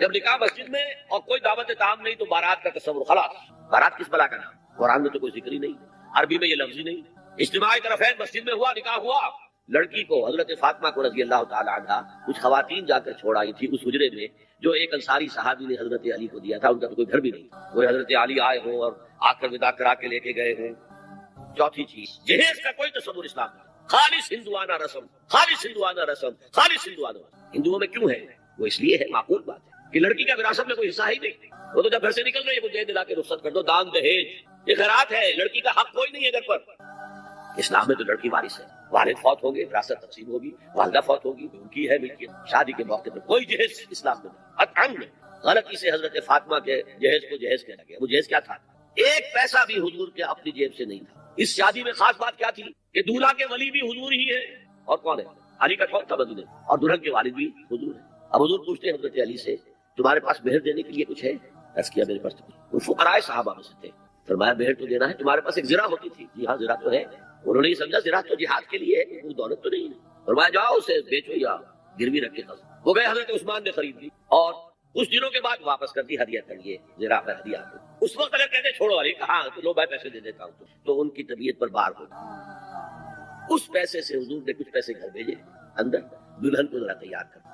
جب نکاح مسجد میں اور کوئی دعوت تعام نہیں تو بارات کا تصور، خلاص بارات کس بلا کا نام؟ قرآن میں تو کوئی ذکر ہی نہیں، عربی میں یہ لفظ ہی نہیں۔ اجتماعی طرفین مسجد میں ہوا، نکاح ہوا، لڑکی کو حضرت فاطمہ کو رضی اللہ تعالی عنہا کچھ خواتین جا کر چھوڑ آئی تھی اس حجرے میں جو ایک انصاری صحابی نے حضرت علی کو دیا تھا، ان کا تو کوئی گھر بھی نہیں، وہ حضرت علی آئے ہوں اور آ کر ودا کرا کے لے کے گئے ہوں۔ چوتھی چیز، جہیز کا کوئی تصور اسلام نہیں، خالص ہندوانہ رسم، خالص ہندوانہ رسم، خالص ہندوانہ رسم۔ ہندوؤں میں کیوں ہے؟ وہ اس لیے ہے، معقول بات ہے کہ لڑکی کا وراثت میں کوئی حصہ ہی نہیں، وہ تو جب گھر سے نکل رہی ہے وہ دے دلا کے رخصت کر دو، دان دہیج یہ خیرات ہے، لڑکی کا حق کوئی نہیں ہے گھر پر۔ اسلام میں تو لڑکی وارث ہے، والد فوت ہوں گے وراثت تقسیم ہوگی، والدہ فوت ہوگی ان کی ہے ملکیت، شادی کے موقع پر کوئی جہیز اسلام میں نہیں۔ اتنگ میں غلطی سے حضرت فاطمہ کے جہیز کو جہیز کہا گیا، وہ جہیز کیا تھا؟ ایک پیسہ بھی حضور کے اپنی جیب سے نہیں تھا۔ اس شادی میں خاص بات کیا تھی کہ دولہا کے ولی بھی حضور ہی ہے، اور کون ہے؟ علی کا کون تھا بدلے، اور دلہن کے والد بھی حضور ہے۔ اب حضور پوچھتے ہیں حضرت علی سے تمہارے پاس مہر دینے کے لیے کچھ ہے؟ عرض کیا میرے پاس تو وہ فقراء صحابہ میں سے تھے، فرمایا مہر تو دینا ہے، تمہارے پاس ایک زرہ ہوتی تھی؟ جی ہاں زرہ تو ہے۔ انہوں نے یہ سمجھا زرہ تو جہاد کے لیے ہے، وہ دولت تو نہیں ہے، فرمایا جاؤ اسے بیچو یا گروی رکھ کے خرچ۔ وہ گئے، حضرت عثمان نے خرید لی اور کچھ دنوں کے بعد واپس کر دی ہدیہ کر لیے، زرہ کا ہدیہ۔ اس وقت اگر کہتے چھوڑو علی، کہاں تو لو میں پیسے دے دیتا ہوں تو ان کی طبیعت پر بار ہو، اس پیسے سے حضور نے کچھ پیسے گھر بھیجے اندر، دلہن کو ذرا تیار کر،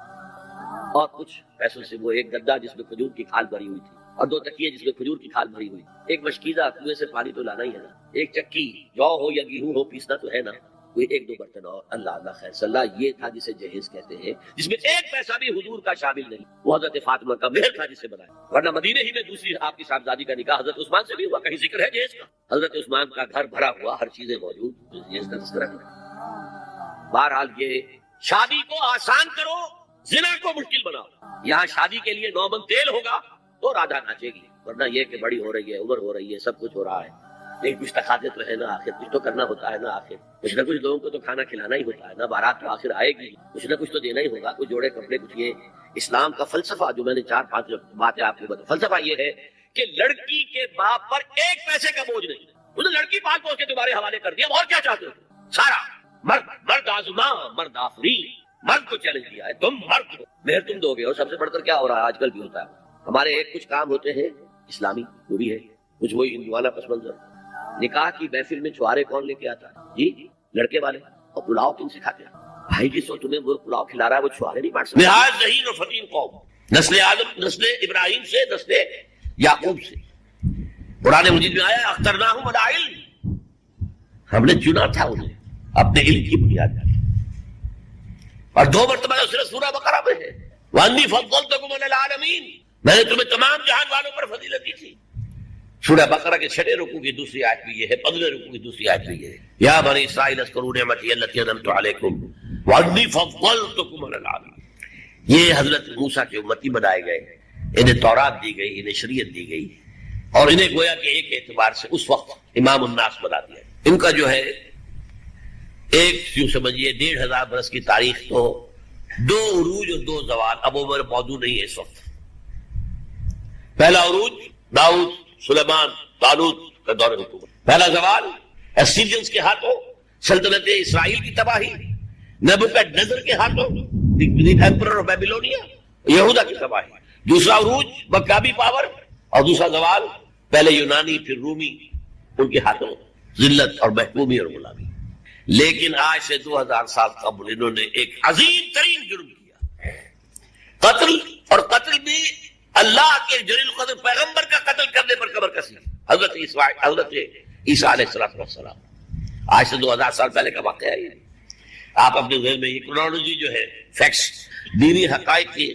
اور کچھ پیسوں سے وہ ایک گدا جس میں کھجور کی کھال بھری ہوئی تھی اور 2 تکیے جس میں کھجور کی کھال بھری ہوئی، ایک مشکیزہ کنویں سے پانی تو لانا ہی ہے نا، ایک چکی جو ہو یا گیہوں ہو پیسنا تو ہے نا، کوئی 1-2 برتن اور اللہ اللہ خیر صلی اللہ، یہ تھا جسے جہیز کہتے ہیں، جس میں ایک پیسہ بھی حضور کا شامل نہیں، وہ حضرت فاطمہ کا مہر تھا جسے بنایا۔ ورنہ مدینے ہی میں دوسری آپ کی صاحبزادی کا نکاح حضرت عثمان سے بھی ہوا، کہیں ذکر ہے جہیز کا؟ حضرت عثمان کا گھر بھرا ہوا، ہر چیزیں موجود، جہیز کا تذکرہ نہیں۔ بہرحال یہ شادی کو آسان کرو، زنا کو مشکل بناؤ۔ یہاں شادی کے لیے 9 من تیل ہوگا تو رادھا ناچے گی، ورنہ یہ کہ بڑی ہو رہی ہے، عمر ہو رہی ہے، سب کچھ ہو رہا ہے، لیکن کچھ تقاضے تو ہے نا، آخر کچھ تو کرنا ہوتا ہے نا، آخر کچھ نہ کچھ لوگوں کو تو کھانا کھلانا ہی ہوتا ہے نا، بارات تو آخر آئے گی، کچھ نہ کچھ تو دینا ہی ہوگا، کچھ جوڑے کپڑے، کچھ یہ اسلام کا فلسفہ جو میں نے 4-5 باتیں آپ کو بتا۔ فلسفہ یہ ہے کہ لڑکی کے باپ پر ایک پیسے کا بوجھ نہیں، انہوں نے لڑکی پال پوس کے تمہارے حوالے کر دیا، اور کیا چاہتے ہو؟ سارا مرد آزما، مرد آفری، مرد کو چیلنج دیا ہے، تم مرد ہو، مہر تم دو گے، اور سب سے بڑھ کر کیا ہو رہا ہے آج کل بھی ہوتا ہے، ہمارے ایک کچھ کام ہوتے ہیں اسلامی، وہ بھی ہے کچھ وہی ہندوانہ پس منظر۔ نکاح کی محفل میں چھوارے کون لے کے آتا ہے؟ جی لڑکے والے، اور پلاؤ کن سے کھاتے ہیں؟ بھائی جس وقت تمہیں وہ پلاؤ کھلا رہا ہے وہ چھوارے نہیں بانٹ سکتے۔ نہایت ذہین و فطین قوم، نسل آدم، نسل ابراہیم سے، نسل یعقوب سے، قرآن مجید میں آیا اخترناہم علی علم، ہم نے چنا تھا انہیں اپنے علم کی بنیاد پر، اور 2 مرتبہ صرف سورہ بقرہ میں ہے وَأَنِّي فَضَّلْتُكُمْ عَلَى الْعَالَمِينَ، میں نے تمہیں تمام جہان والوں پر فضیلت دی تھی۔ سورہ بقرہ کے 6 رکوع کی دوسری آیت بھی یہ ہے، 15 رکوع کی دوسری آیت بھی یہ ہے، یا بنی اسرائیل اذکروا نعمتی التی انعمت علیکم وانی فضلتکم علی العالمین۔ یہ حضرت موسیٰ کے امتی بنائے گئے، انہیں تورات دی گئی، انہیں شریعت دی گئی، اور انہیں گویا کہ ایک اعتبار سے اس وقت امام الناس بنا دیا۔ ان کا جو ہے ایک یوں سمجھیے 1500 برس کی تاریخ تو 2 عروج اور 2 زوال، اب عمر موضوع نہیں ہے اس وقت۔ پہلا عروج داؤد، سلیمان، طالوت کا دور حکومت۔ پہلا زوال اسیرینز کے ہاتھوں سلطنت اسرائیل کی تباہی، نیبوکڈنیزر کے ہاتھوں ایمپرر آف بیبیلونیا یہودا کی تباہی۔ دوسرا عروج مکابی پاور، اور دوسرا زوال پہلے یونانی پھر رومی، ان کے ہاتھوں ذلت اور محکومی اور غلامی۔ لیکن آج سے 2000 سال قبل انہوں نے ایک عظیم ترین جرم کیا، قتل اور قتل بھی اللہ کے جلیل القدر پیغمبر کا قتل کرنے پر قبر کسی، حضرت عیسیٰ علیہ السلام، آج سے 2000 سال پہلے کا واقعہ ہے یہ۔ آپ اپنے ذہن میں یہ کرونالوجی جو ہے، فیکٹس، دینی حقائق کی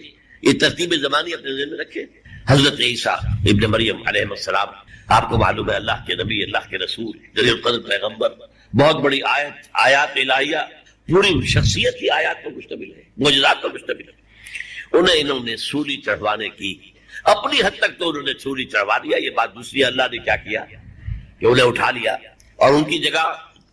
یہ ترتیب زمانی اپنے ذہن میں رکھے۔ حضرت عیسیٰ ابن مریم علیہ السلام، آپ کو معلوم ہے اللہ کے نبی، اللہ کے رسول، جلیل القدر پیغمبر، بہت بڑی آیات الہیہ، پوری شخصیت کی آیات پر مشتمل ہے، معجزات پر مشتمل ہے۔ انہوں نے سولی چڑھوانے کی اپنی حد تک تو انہوں نے سولی چڑھوا دیا، یہ بات دوسری، اللہ نے کیا کیا کہ انہیں اٹھا لیا اور ان کی جگہ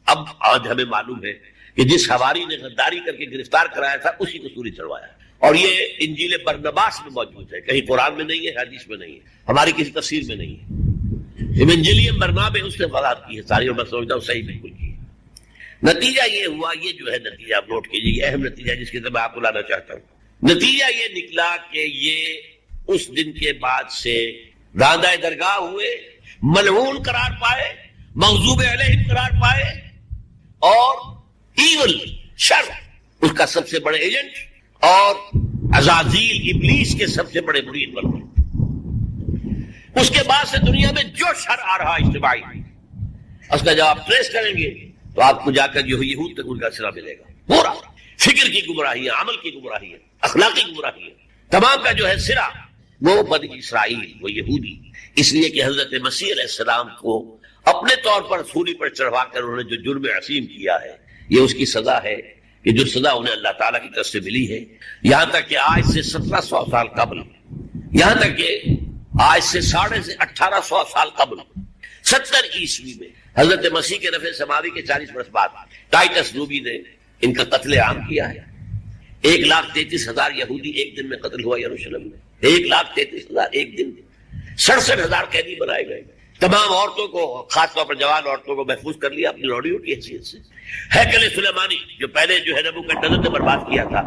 اب آج ہمیں معلوم ہے کہ جس حواری نے غداری کر کے گرفتار کرایا تھا اسی کو سولی چڑھوایا، اور یہ انجیل برنباس میں موجود ہے، کہیں قرآن میں نہیں ہے، حدیث میں نہیں ہے، ہماری کسی تفسیر میں نہیں ہے۔ ایونجیلیم برنابے اس نے وضاحت کی ہے ساری، اور میں سمجھتا ہوں صحیح بالکل کی ہے۔ نتیجہ یہ ہوا، یہ جو ہے نتیجہ آپ نوٹ کیجیے، یہ اہم نتیجہ جس کی طرف میں آپ کو لانا چاہتا ہوں۔ نتیجہ یہ نکلا کہ یہ اس دن کے بعد سے راندہ درگاہ ہوئے، ملعون قرار پائے، مغضوب علیہم قرار پائے، اور ایول، شر، اس کا سب سے بڑے ایجنٹ، اور عزازیل، ابلیس کے سب سے بڑے مرید بن گئے۔ اس کے بعد سے دنیا میں جو شر آ رہا اجتماعی، اس کا جب آپ ٹریس کریں گے تو آپ کو جا کر یہود تک ان کا سرا ملے گا، پورا فکر کی گمراہی، عمل کی گمراہی، اخلاقی گمراہی، تمام کا جو ہے سرا وہ بنی اسرائیل، وہ یہودی۔ اس لیے کہ حضرت مسیح علیہ السلام کو اپنے طور پر سولی پر چڑھوا کر انہوں نے جو جرم عظیم کیا ہے، یہ اس کی سزا ہے کہ جو سزا انہیں اللہ تعالیٰ کی طرف سے ملی ہے۔ یہاں تک کہ آج سے 1700 سال قبل، یہاں تک کہ آج سے 1850 سال قبل، 70 عیسوی میں حضرت مسیح کے رفع سماوی کے 40 برس بعد ٹائٹس روبی نے ان کا قتل عام کیا ہے۔ 1,33,000 یہودی ایک دن میں قتل ہوا یروشلم میں، 1,33,000 ایک دن میں، 67,000 قیدی بنائے گئے، تمام عورتوں کو، خاص طور پر جوان عورتوں کو محفوظ کر لیا اپنی لوڈیوں کی حیثیت سے۔ ہیکل سلیمانی جو پہلے جو ہے نبوکدنصر نے برباد کیا تھا،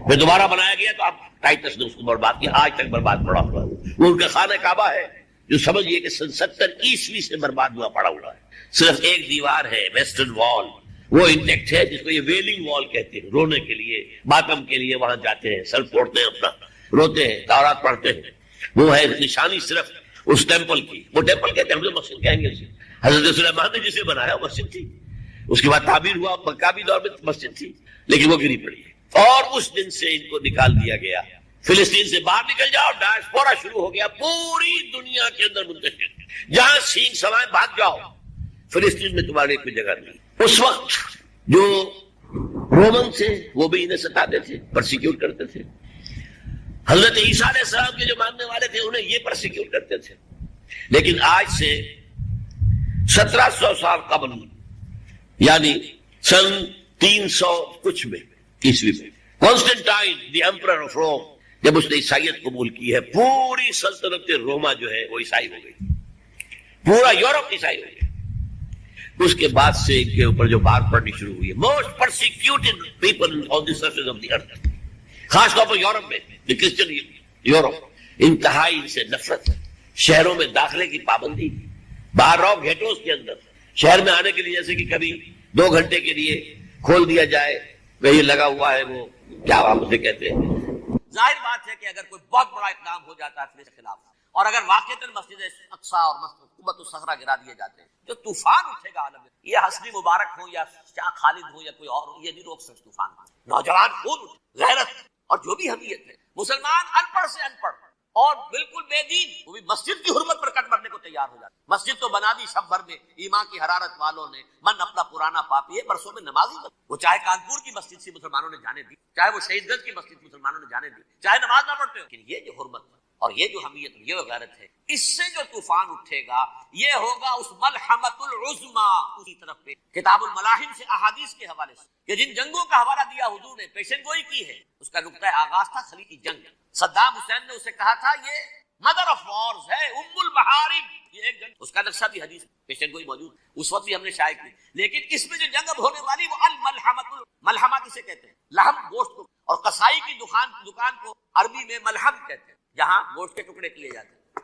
پھر دوبارہ بنایا گیا تو اب ٹائٹس نے اس کو برباد کیا، آج تک برباد پڑا ہوا ہے۔ وہ ان کا خانہ کعبہ ہے جو سمجھئے کہ 70 عیسوی سے برباد ہوا پڑا ہوا ہے، صرف ایک دیوار ہے، ویسٹرن وال، وہ انٹیکٹ ہے، جس کو یہ ویلنگ وال کہتے ہیں، رونے کے لیے، ماتم کے لیے وہاں جاتے ہیں، سر پھوڑتے ہیں، اپنا روتے ہیں، تورات پڑھتے ہیں۔ وہ ہے نشانی صرف اس ٹیمپل کی، وہ ٹیمپل کہتے ہیں، ہم تو مسجد کہیں گے اسے۔ حضرت سلیمان نے جسے بنایا مسجد تھی، اس کے بعد تعبیر ہوا، مکابی دور میں مسجد تھی، لیکن وہ گری پڑی ہے، اور اس دن سے ان کو نکال دیا گیا۔ فلسطین سے باہر نکل جاؤ، ڈائسپورا شروع ہو گیا، پوری دنیا کے اندر منتشر، جہاں سینگ سوائے بھاگ جاؤ، فلسطین میں تمہاری کوئی جگہ نہیں۔ اس وقت جو رومن تھے وہ بھی انہیں ستاتے تھے، پرسیکیوٹ کرتے تھے۔ حضرت عیسیٰ علیہ السلام کے جو ماننے والے تھے انہیں یہ پرسیکیوٹ کرتے تھے۔ لیکن آج سے 1700 سال قبل، یعنی سن 300 کچھ میں عیسوی میں، کانسٹنٹائن دی ایمپرر آف روم، جب اس نے عیسائیت قبول کی ہے، پوری سلطنت روما جو ہے وہ عیسائی ہو گئی، پورا یورپ عیسائی ہو گیا۔ اس کے بعد سے ان کے اوپر جو بار پڑنی شروع ہوئی ہے، most persecuted people on the surface of the earth, خاص طور پر یورپ میں، دی کرسچن یورپ، انتہائی ان سے نفرت، شہروں میں داخلے کی پابندی، باہر رہو گھیٹوز کے اندر، شہر میں آنے کے لیے جیسے کہ کبھی 2 گھنٹے کے لیے کھول دیا جائے، وہی لگا ہوا ہے وہ کیا آپ اسے کہتے ہیں۔ ظاہر بات ہے کہ اگر کوئی بہت بڑا اقدام ہو جاتا ہے اپنے خلاف، اور اگر واقعتاً مسجد اقصی اور مسجد الصخرہ گرا دیے جاتے ہیں، جو طوفان اٹھے گا عالم میں، یہ حسنی مبارک ہو یا شاہ خالد ہو یا کوئی اور ہو، یہ نہیں روک سکتے طوفان کو۔ نوجوان خون اٹھے، غیرت اور جو بھی حمیت ہے، مسلمان ان پڑھ سے ان پڑھ اور بالکل بے دین، وہ بھی مسجد کی حرمت پر کٹ مرنے کو تیار ہو جاتا ہے۔ مسجد تو بنا دی شب بھر میں ایمان کی حرارت والوں نے، من اپنا پرانا پاپی ہے، برسوں میں نمازی بن، وہ چاہے کانپور کی مسجد سے مسلمانوں نے جانے دی، چاہے وہ شہید گنج کی مسجد مسلمانوں نے جانے دی، چاہے نماز نہ پڑھتے ہو، لیکن یہ جو حرمت اور یہ جو حمیت، یہ غیرت ہے، اس سے جو طوفان اٹھے گا یہ ہوگا اس ملحمۃ العظمی، اسی طرف پہ کتاب الملاحم سے احادیث کے حوالے سے کہ جن جنگوں کا حوالہ دیا حضور نے، پیشن گوئی کی ہے، اس کا نقطہ آغاز تھا خلیجی جنگ۔ صدام حسین نے اسے کہا تھا یہ مدر آف وارز ہے، ام المحارب، یہ ایک جنگ، اس کا نقشہ بھی حدیث پیشن گوئی موجود، اس وقت بھی ہم نے شائع کی۔ لیکن اس میں جو جنگ اب ہونے والی وہ الملحمۃ، ملحمہ کسے کہتے ہیں؟ لحم، گوشت کو، اور قصائی کی دکان کو عربی میں ملحم کہتے ہیں، جہاں گوشت کے ٹکڑے کیے جاتے ہیں۔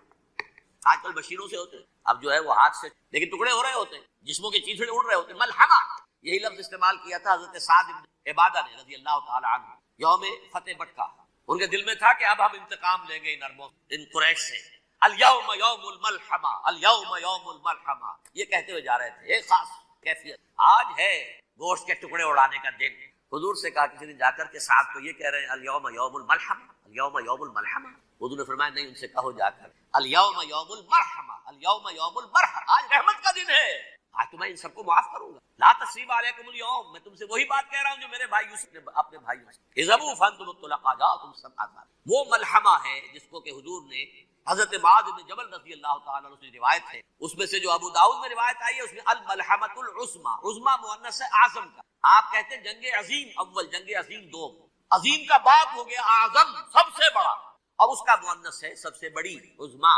آج کل مشینوں سے ہوتے ہیں، اب جو ہے وہ ہاتھ سے، لیکن ٹکڑے ہو رہے ہوتے ہیں، جسموں کے چیتڑے اڑ رہے ہوتے ہیں۔ ملحمہ، یہی لفظ استعمال کیا تھا حضرت سعد بن عبادہ نے رضی اللہ تعالی عنہ یوم فتح مکہ، ان کے دل میں تھا کہ اب ہم انتقام لیں گے ان عربوں ان قریش سے. الیوم یوم الملحمہ، الیوم یوم الملحمہ، یہ کہتے ہوئے جا رہے تھے. ایک خاص کیفیت، آج ہے گوشت کے ٹکڑے اڑانے کا دن. حضور سے کہا کسی نے جا کر کے صاحب تو یہ کہہ رہے ہیں الیوم یوم الملحمہ، الیوم یوم الملحمہ. حضور نے فرمایا نہیں، ان سے کہو جا کر الیوم یوم المرحمہ، الیوم یوم المرحمہ، آج رحمت کا دن ہے، آج تو میں ان سب کو معاف کروں گا. لا تثریب علیکم اليوم، میں تم سے وہی بات کہہ رہا ہوں جو میرے بھائی یوسف نے اپنے بھائیوں سے. اذهبوا فانتم الطلقاء جاءتم سبع آزاد. وہ ملحمہ ہے جس کو کہ حضور نے حضرت معاذ بن جبل رضی اللہ تعالیٰ عنہ سے روایت ہے، اس میں سے جو ابو داؤد میں روایت آئی ہے اس میں الملحمۃ العظمی، عظمی مؤنث ہے اعظم کا. آپ کہتے ہیں جنگ عظیم اول، جنگ عظیم دوم. عظیم کا باب ہو گیا اعظم، سب سے بڑا، اور اس کا مؤنث ہے سب سے بڑی، عظمی.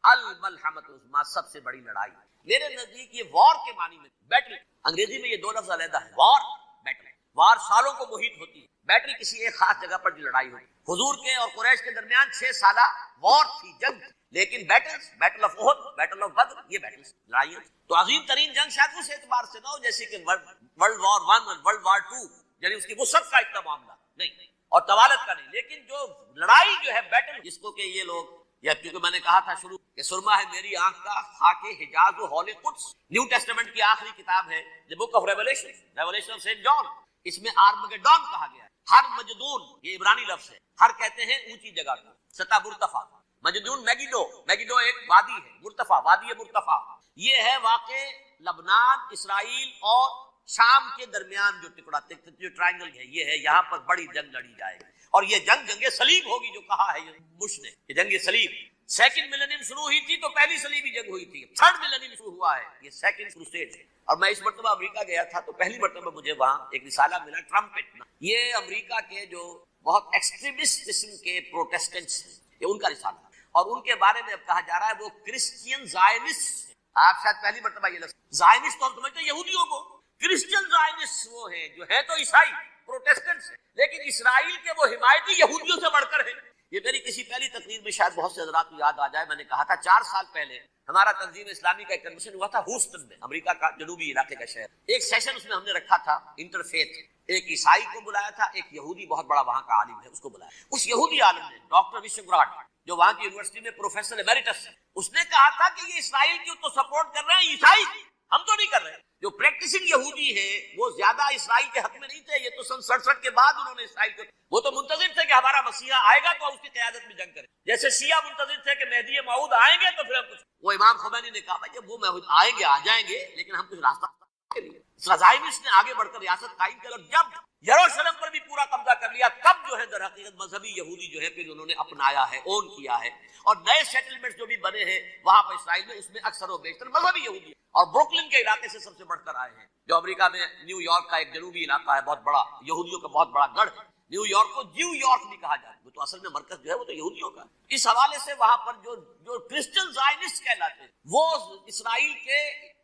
الملحمۃ العظمی، سب سے بڑی لڑائی. میرے نزدیک یہ وار کے معنی میں بیٹل، انگریزی میں یہ دو لفظ علیحدہ ہے، وار بیٹل. وار سالوں کو محیط ہوتی ہے، بیٹل کسی ایک خاص جگہ پر جو لڑائی ہوتی. حضور کے اور قریش کے درمیان 6 سالہ وار تھی، جنگ تھی. لیکن battle of Uhud, battle of Badr, یہ بیٹل لڑائیاں. تو عظیم ترین جنگ شاید اس اعتبار سے نہ ہو جیسے کہ ورلڈ وار 1 اور ورلڈ وار 2، یعنی اس کی وسعت کا اتنا معاملہ نہیں اور طوالت کا نہیں. لیکن جو لڑائی جو ہے بیٹل، جس کو کہ یہ لوگ، یا کیونکہ میں نے کہا تھا شروع کہ سرما ہے میری آنکھ کا خاک حجاز و ہول قدس، نیو ٹیسٹمنٹ کی آخری کتاب ہے the book of revelation, revelation of saint John. اس میں آرمگیڈون کہا گیا ہے. ہر مجدون، یہ عبرانی لفظ ہے، ہر کہتے ہیں اونچی جگہ کو، سطح مرتفع. مجدون میگیڈو، میگیڈو ایک وادی ہے، مرتفع، وادی مرتفع. یہ ہے واقع لبنان، اسرائیل اور شام کے درمیان جو ٹکڑا، جو ٹرائنگل ہے، یہ ہے. یہاں پر بڑی جنگ لڑی جائے گی اور یہ جنگ صلیب ہوگی، جو کہا ہے بش نے کہ جنگ صلیب. سیکنڈ ملینیم شروع ہوئی تھی تو پہلی صلیبی جنگ ہوئی تھی. تھرڈ ملینیم شروع ہوا ہے، یہ سیکنڈ کروسیڈ ہے. اور میں اس مرتبہ امریکہ گیا تھا تو پہلی مرتبہ مجھے وہاں ایک رسالہ ملا، ٹرمپٹ. یہ امریکہ کے جو بہت ایکسٹریمسٹ قسم کے پروٹیسٹنٹس ہیں، یہ ان کا رسالہ، اور ان کے بارے میں اب کہا جا رہا ہے وہ کرسچین زائنسٹ. آپ شاید پہلی مرتبہ یہ لفظ زائنسٹ تو ہم سمجھتے ہیں یہودیوں کو، کرسچین زائنسٹ وہ ہیں جو ہے تو عیسائی پروٹیسٹنٹس ہیں، لیکن اسرائیل کے وہ حمایتی یہودیوں سے بڑھ کر ہیں. یہ میری کسی پہلی تقریر میں شاید بہت سے حضرات کو یاد آ جائے، میں نے کہا تھا 4 سال پہلے ہمارا تنظیم اسلامی کا ایک کنونشن ہوا تھا ہوسٹن میں، امریکہ کا جنوبی علاقے کا شہر. ایک سیشن اس میں ہم نے رکھا تھا انٹرفیتھ، ایک عیسائی کو بلایا تھا، ایک یہودی بہت بڑا وہاں کا عالم ہے اس کو بلایا. اس یہودی عالم نے ڈاکٹر وشوگراڈ، جو وہاں کی یونیورسٹی میں پروفیسر ایمیریٹس ہے، اس نے کہا تھا کہ یہ اسرائیل کی تو سپورٹ کر رہے ہیں عیسائی، ہم تو نہیں کر رہے. جو پریکٹسنگ یہودی ہے وہ زیادہ اسرائیل کے حق میں نہیں تھے. یہ تو سن 67 کے بعد انہوں نے اسرائیل کو، وہ تو منتظر تھے کہ ہمارا مسیحا آئے گا تو اس کی قیادت میں جنگ کرے، جیسے شیعہ منتظر تھے کہ مہدی موعود آئیں گے تو پھر ہم کچھ. وہ امام خمینی نے کہا بھائی جب وہ موعود آئیں گے آ جائیں گے، لیکن ہم کچھ راستہ کے لیے. زائنسٹ نے آگے بڑھ کر ریاست قائم کر، اور جب یروشلم پر بھی پورا قبضہ کر لیا تب جو ہے در حقیقت مذہبی یہودی جو ہے پھر انہوں نے اپنایا ہے، اون کیا ہے. اور نئے سیٹلمنٹ جو بھی بنے ہیں وہاں پر اسرائیل میں، اس میں اکثر و بیشتر مذہبی یہودی اور بروکلن کے علاقے سے سب سے بڑھ کر آئے ہیں، جو امریکہ میں نیو یارک کا ایک جنوبی علاقہ ہے، بہت بڑا یہودیوں کا بہت بڑا گڑھ ہے. نیو یارک کو جیو یارک بھی کہا جاتا ہے، وہ تو اصل میں مرکز جو ہے وہ تو یہودیوں کا. اس حوالے سے وہاں پر جو کرسچن زائنسٹ کہلاتے ہیں وہ اسرائیل کے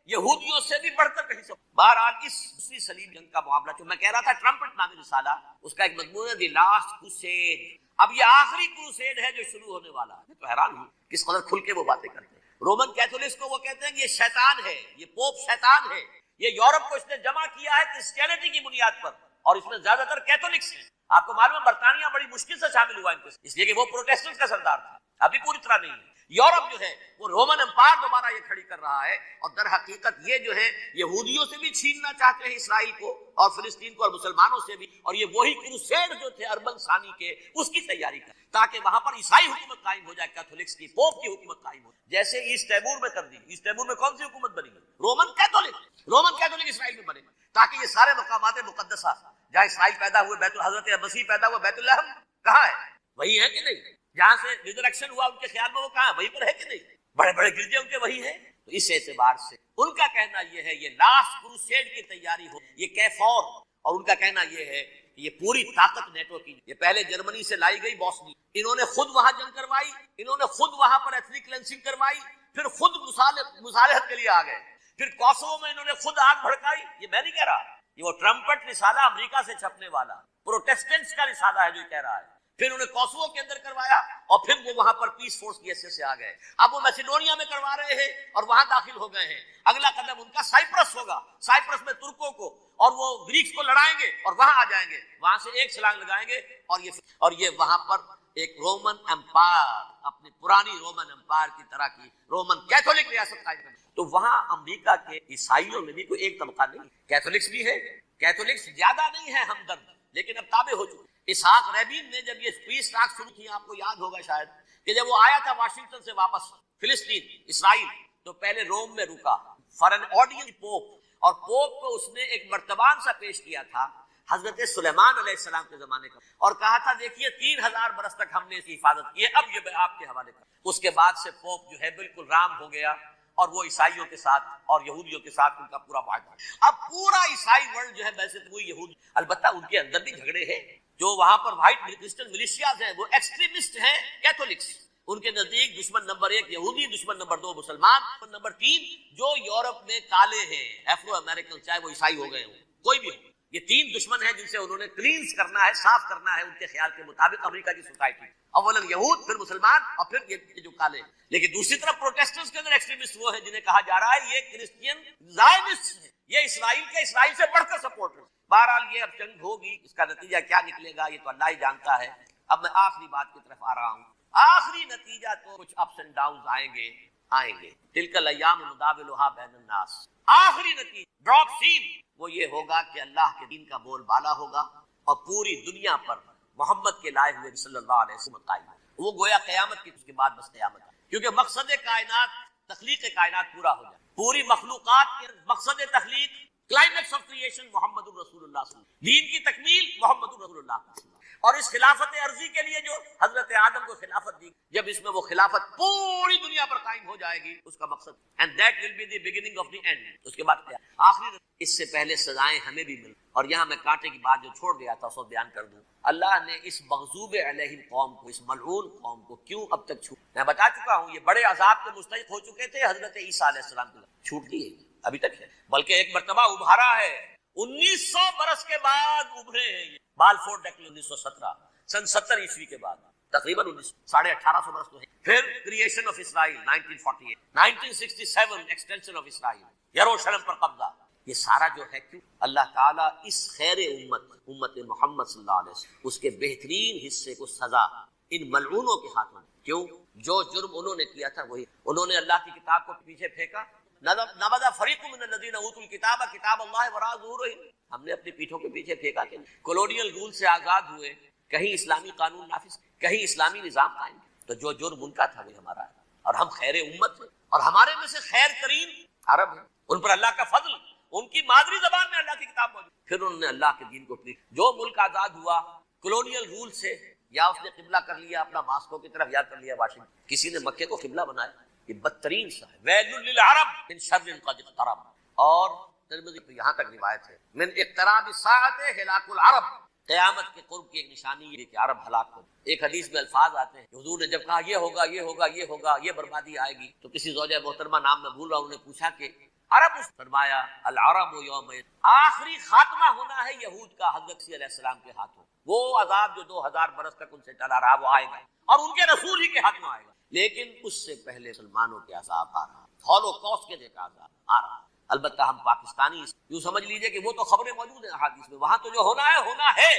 یہودیوں سے بھی بڑھ کر کہیں سے. بہرحال اس دوسری صلیب جنگ کا معاملہ جو میں کہہ رہا تھا، ٹرمپٹ نامی رسالہ، اس کا ایک مضمون ہے دی لاسٹ کروسیڈ. اب یہ آخری کروسیڈ ہے جو شروع ہونے والا ہے. میں تو حیران ہوں کس قدر کھل کے وہ باتیں کرتے ہیں. رومن کیتھولکس کو وہ کہتے ہیں کہ یہ شیطان ہے، یہ پوپ شیطان ہے، یہ یورپ کو اس نے جمع کیا ہے کرسچینٹی کی بنیاد پر، اور اس میں زیادہ تر کیتھولکس ہیں. آپ کو معلوم ہے برطانیہ بڑی مشکل سے شامل ہوا ان کے، اس لیے کہ وہ پروٹیسٹنٹ کا سردار تھا، ابھی پوری طرح نہیں ہے. یورپ جو ہے وہ رومن امپائر دوبارہ یہ کھڑی کر رہا ہے، اور در حقیقت یہ جو ہے یہودیوں سے بھی چھیننا چاہتے ہیں اسرائیل کو اور فلسطین کو اور مسلمانوں سے بھی، اور یہ وہی کروسیڈ جو تھے اربن ثانی کے اس کی تیاری کر، تاکہ وہاں پر عیسائی حکومت قائم ہو جائے، کیتھولکس کی، پوپ کی حکومت قائم ہو جائے، جیسے ایسٹ تیمور میں کر دی. ایسٹ تیمور میں کون سی حکومت بنی؟ رومن کیتھولک اسرائیل میں بنے، تاکہ یہ سارے مقامات مقدسہ جہاں اسرائیل پیدا ہوئے، بیت حضرت مسیح پیدا ہوا، بیت الحم کہاں ہے؟ وہی ہے کہ نہیں؟ جہاں سے ریزریکشن ہوا ان کے خیال میں وہ کہاں ہے؟ وہیں پر ہے کہ نہیں؟ بڑے بڑے گرجے ان کے وہی ہے. تو اس اعتبار سے ان کا کہنا یہ ہے یہ لاسٹ کروسیڈ کی تیاری ہو، یہ کیفور، اور ان کا کہنا یہ ہے کہ یہ پوری طاقت نیٹو کی. یہ پہلے جرمنی سے لائی گئی بوسنی، انہوں نے خود وہاں جنگ کروائی، انہوں نے خود وہاں پر ایتھنک کلینسنگ کروائی، پھر خود مصالحت کے لیے آ گئے، پھر کوسوو میں انہوں نے خود آگ بھڑکائی. یہ میں نہیں کہہ رہا، یہ وہ ٹرمپٹ رسالہ امریکہ سے چھپنے والا پروٹیسٹنٹس کا رسالہ ہے جو کہہ رہا ہے. پھر انہوں نے کوسوو کے اندر کروایا، اور پھر وہ وہاں پر پیس فورس کی حیثیت سے آ گئے. اب وہ میسیڈونیا میں کروا رہے ہیں اور وہاں داخل ہو گئے ہیں. اگلا قدم ان کا سائپرس ہوگا، سائپرس میں ترکوں کو اور وہ گریکس کو لڑائیں گے اور وہاں آ جائیں گے، وہاں سے ایک چھلانگ لگائیں گے، اور یہ وہاں پر ایک رومن امپائر، اپنی پرانی رومن امپائر کی طرح کی رومن کیتھولک ریاست قائم کرنا، تو وہاں امریکہ کے عیسائیوں میں بھی کوئی ایک طبقہ نہیں، کیتھولکس بھی ہے، کیتھولکس زیادہ نہیں ہے ہمدرد، لیکن اب تابع ہو چکے۔ اسحاق رابین نے جب یہ پیس ٹاک شروع کی، آپ کو یاد ہوگا شاید کہ جب وہ آیا تھا واشنگٹن سے واپس فلسطین اسرائیل، تو پہلے روم میں رکا فار این آڈینس پوپ، اور پوپ کو اس نے ایک مرتبان سا پیش کیا تھا حضرت سلیمان علیہ السلام کے زمانے کا، اور کہا تھا دیکھیے 3000 برس تک ہم نے اس کی حفاظت کی ہے، اب یہ میں آپ کے حوالے کر۔ اس کے بعد سے پوپ جو ہے بالکل رام ہو گیا، اور وہ عیسائیوں کے ساتھ اور یہودیوں کے ساتھ ان کا پورا معاہدہ۔ اب پورا عیسائی ورلڈ جو ہے ویسے تو وہ یہود، البتہ ان کے اندر بھی جھگڑے ہیں، جو وہاں پر وائٹ کرسچن ملیشیاز ہیں وہ ایکسٹریمسٹ ہیں کیتھولکس، ان کے نزدیک دشمن نمبر 1 یہودی، دشمن نمبر 2 مسلمان، دشمن نمبر 3 جو یورپ میں کالے ہیں افرو امریکن، چاہے وہ عیسائی ہو گئے ہوں کوئی بھی ہو، یہ 3 دشمن ہیں جن سے انہوں نے کلینز کرنا ہے، صاف کرنا ہے ان کے خیال کے مطابق امریکہ کی سوسائٹی، اولا یہود، پھر مسلمان، اور پھر یہ جو کالے۔ لیکن دوسری طرف پروٹیسٹنٹس کے اندر ایکسٹریمسٹ وہ ہیں جنہیں کہا جا رہا ہے یہ کرسچین زائنسٹ ہیں، یہ اسرائیل کے اسرائیل سے بڑھ کر سپورٹر۔ بہرحال یہ اب جنگ ہوگی، اس کا نتیجہ کیا نکلے گا یہ تو اللہ ہی جانتا ہے۔ اب میں آخری بات کی طرف آ رہا ہوں، آخری نتیجہ تو کچھ اپس اینڈ ڈاؤنز آئیں گے، تلک الایام نداولها بین الناس، آخری نتیجہ ڈراپ سین وہ یہ ہوگا کہ اللہ کے دین کا بول بالا ہوگا، اور پوری دنیا پر محمد کے لائے ہوئے صلی اللہ علیہ وسلم قائم ہے، وہ گویا قیامت کی، اس کے بعد بس قیامت ہے، کیونکہ مقصد کائنات، تخلیق کائنات پورا ہو جائے، پوری مخلوقات کے مقصد تخلیق، کلائمیکس آف کریشن محمد الرسول اللہ صلی اللہ علیہ وسلم، دین کی تکمیل محمد الرسول اللہ صلی اللہ علیہ وسلم، اور اس خلافت عرضی کے لیے جو حضرت آدم کو خلافت دی، جب اس میں وہ خلافت پوری دنیا پر قائم ہو جائے گی، اس کا مقصد and that will be the beginning of the end، اس کے بعد کیا آخری، اس سے پہلے سزائیں ہمیں بھی مل، اور یہاں میں کانٹے کی بات جو چھوڑ گیا تھا اس کو بیان کر دوں، اللہ نے اس مغضوب علیہم قوم کو، اس ملعون قوم کو کیوں اب تک چھوٹ، میں بتا چکا ہوں یہ بڑے عذاب کے مستحق ہو چکے تھے حضرت عیسیٰ علیہ السلام کو، چھوٹ دی ہے ابھی تک ہے، بلکہ ایک مرتبہ ابھارا ہے، 1900 برس کے بعد ابھرے ہیں یہ، بالفور ڈیکلیریشن 1917 سن 70 عیسوی کے بعد، تقریباً 1850 برس تو ہے، پھر creation of Israel 1948، 1967 extension of Israel, یروشلم پر قبضہ، یہ سارا جو ہے کیوں اللہ تعالیٰ اس خیر امت محمد صلی اللہ علیہ وسلم، اس کے بہترین حصے کو سزا ان ملعونوں کے ہاتھوں میں، کیوں؟ جو جرم انہوں نے کیا تھا وہی، انہوں نے اللہ کی کتاب کو پیچھے پھینکا، نبذ فریق من الذین اوتوا الکتاب کتاب اللہ وراء ظہورہم، ہم نے اپنی پیٹھوں کے پیچھے پھینکا کہ کولونیل رول سے آزاد ہوئے، کہیں اسلامی قانون نافذ، کہیں اسلامی نظام قائم، تو جو جرم ان کا تھا وہ ہمارا ہے، اور ہم خیر امت ہیں، اور ہمارے میں سے خیر ترین عرب ہیں، ان پر اللہ کا فضل، ان کی مادری زبان میں اللہ کی کتاب موجود، پھر انہوں نے اللہ کے دین کو اپنی، جو ملک آزاد ہوا کولونیل رول سے، یا اس نے قبلہ کر لیا اپنا ماسکو کی طرف، یا کر لیا واشنگٹن، کسی نے مکے کو قبلہ بنایا، یہ بدترین سا ہے، ویل للعرب من شر قد اقترب، اور ترمذی یہاں تک روایت ہے من اقتراب الساعۃ ہلاک العرب، قیامت کے قرب کی ایک نشانی یہ کہ عرب ہلاک ہو۔ ایک حدیث میں الفاظ آتے ہیں، حضور نے جب کہا یہ ہوگا یہ ہوگا یہ ہوگا یہ بربادی آئے گی، تو کسی زوجہ محترمہ نام میں بھول رہا ہوں، انہوں نے پوچھا کہ عرب، اس فرمایا العرب یوم، آخری خاتمہ ہونا ہے یہود کا حضرت علیہ السلام کے ہاتھوں، وہ عذاب جو 2000 برس تک ان سے چلا رہا وہ آئے گا، اور ان کے رسول ہی کے ہاتھ میں آئے گا، لیکن اس سے پہلے مسلمانوں کے عذاب آ رہا، ہولوکاسٹ کے جیسا عذاب آ رہا۔ البتہ ہم پاکستانی یوں سمجھ لیجئے کہ وہ تو خبریں موجود ہیں احادیث میں، وہاں تو جو ہونا ہے،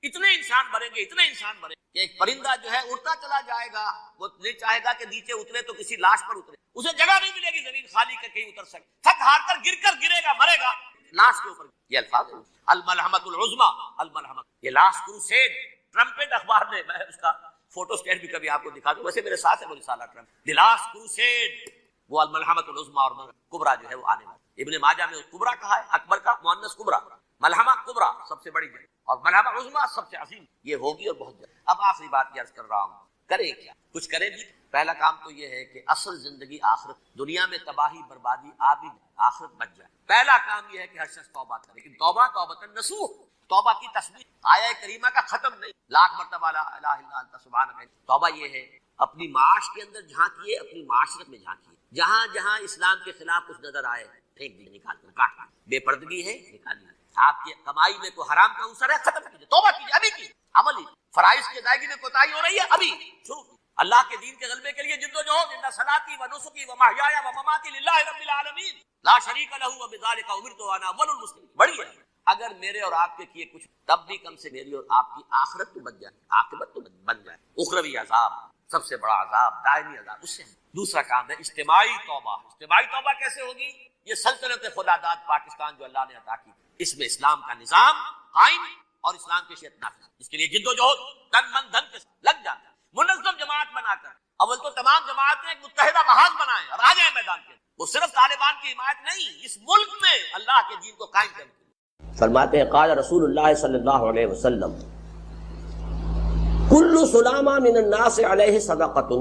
اتنے انسان مریں گے، اتنے انسان مریں گے کہ ایک پرندہ جو ہے اڑتا چلا جائے گا، وہ نہیں چاہے گا کہ نیچے اترے تو کسی لاش پر اترے، اسے جگہ نہیں ملے گی زمین خالی کہ کہیں اتر سکے، تھک ہار کر گرے گا، مرے گا لاش کے اوپر۔ یہ الفاظ الملحمۃ العظمیٰ، الملحمۃ، یہ لاسٹ کروسیڈ، ٹرمپٹ اخبار نے، میں اس کا فوٹو اسٹیٹ بھی کبھی آپ کو دکھا دوں، ویسے میرے ساتھ ہے وہ رسالہ ٹرمپ، دی لاسٹ کروسیڈ، وہ الملحمۃ العظمیٰ اور کبریٰ جو ہے وہ آنے والا، ابن ماجہ میں کبریٰ کہا ہے، اکبر کا مؤنث کبریٰ، ملحمہ کبریٰ سب سے بڑی جنگ، اور ملحمہ عظمیٰ سب سے عظیم، یہ ہوگی اور بہت جلد۔ اب آخری بات یہ عرض کر رہا ہوں، کرے کیا؟ کچھ کرے بھی۔ پہلا کام تو یہ ہے کہ اصل زندگی آخرت، دنیا میں تباہی بربادی آ بھی جائے، آخرت بچ جائے، پہلا کام یہ ہے کہ ہر شخص توبہ کرے، لیکن توبہ نصوح، توبہ کی تصویر آیہ کریمہ کا ختم نہیں، لاکھ مرتبہ لا الہ الا انت سبحانک، توبہ یہ ہے اپنی معاش کے اندر جھانکیے، اپنی معاشرت میں جھانکیے، جہاں جہاں اسلام کے خلاف کچھ نظر آئے پھینک دیجیے، نکال کر کاٹ، بے پردگی ہے نکالیے، آپ کی کمائی میں کوئی حرام کا عنصر ہے ختم کیجیے، توبہ کیجیے، ابھی کی عملی، فرائض کی ادائیگی میں کوتاہی ہو رہی ہے ابھی شروع کیجیے، اللہ کے دین کے غلبے کے لیے جدوجہد، ان صلاتی و نسکی و محیایا و مماتی للہ رب العالمین لا شریک لہ وبذلک امرت وانا اول المسلمین، بڑی ہے، اگر میرے اور آپ کے کیے کچھ تب بھی کم سے میری اور آپ کی آخرت تو بن جائے، عاقبت تو بن جائے۔ اخروی عذاب سب سے بڑا عذاب، دائمی عذاب، اس سے دوسرا کام ہے اجتماعی توبہ۔ اجتماعی توبہ کیسے ہوگی؟ یہ سلطنت خدا داد پاکستان جو اللہ نے عطا کی، اس میں اسلام کا نظام قائم اور اسلام کی شریعت نافذ، اس کے لیے جد و جہد تن من دھن کے ساتھ لگ جاتا ہے، منظم جماعت بنا کر۔ اول تو تمام جماعتیں ایک متحدہ محاذ بنائیں اور آ جائیں میدان کے، وہ صرف طالبان کی حمایت نہیں، اس ملک میں اللہ کے دین کو قائم کرنے کے لیے۔ فرماتے ہیں قال رسول اللہ صلی اللہ علیہ وسلم کل سلامہ من الناس علیہ صدقۃ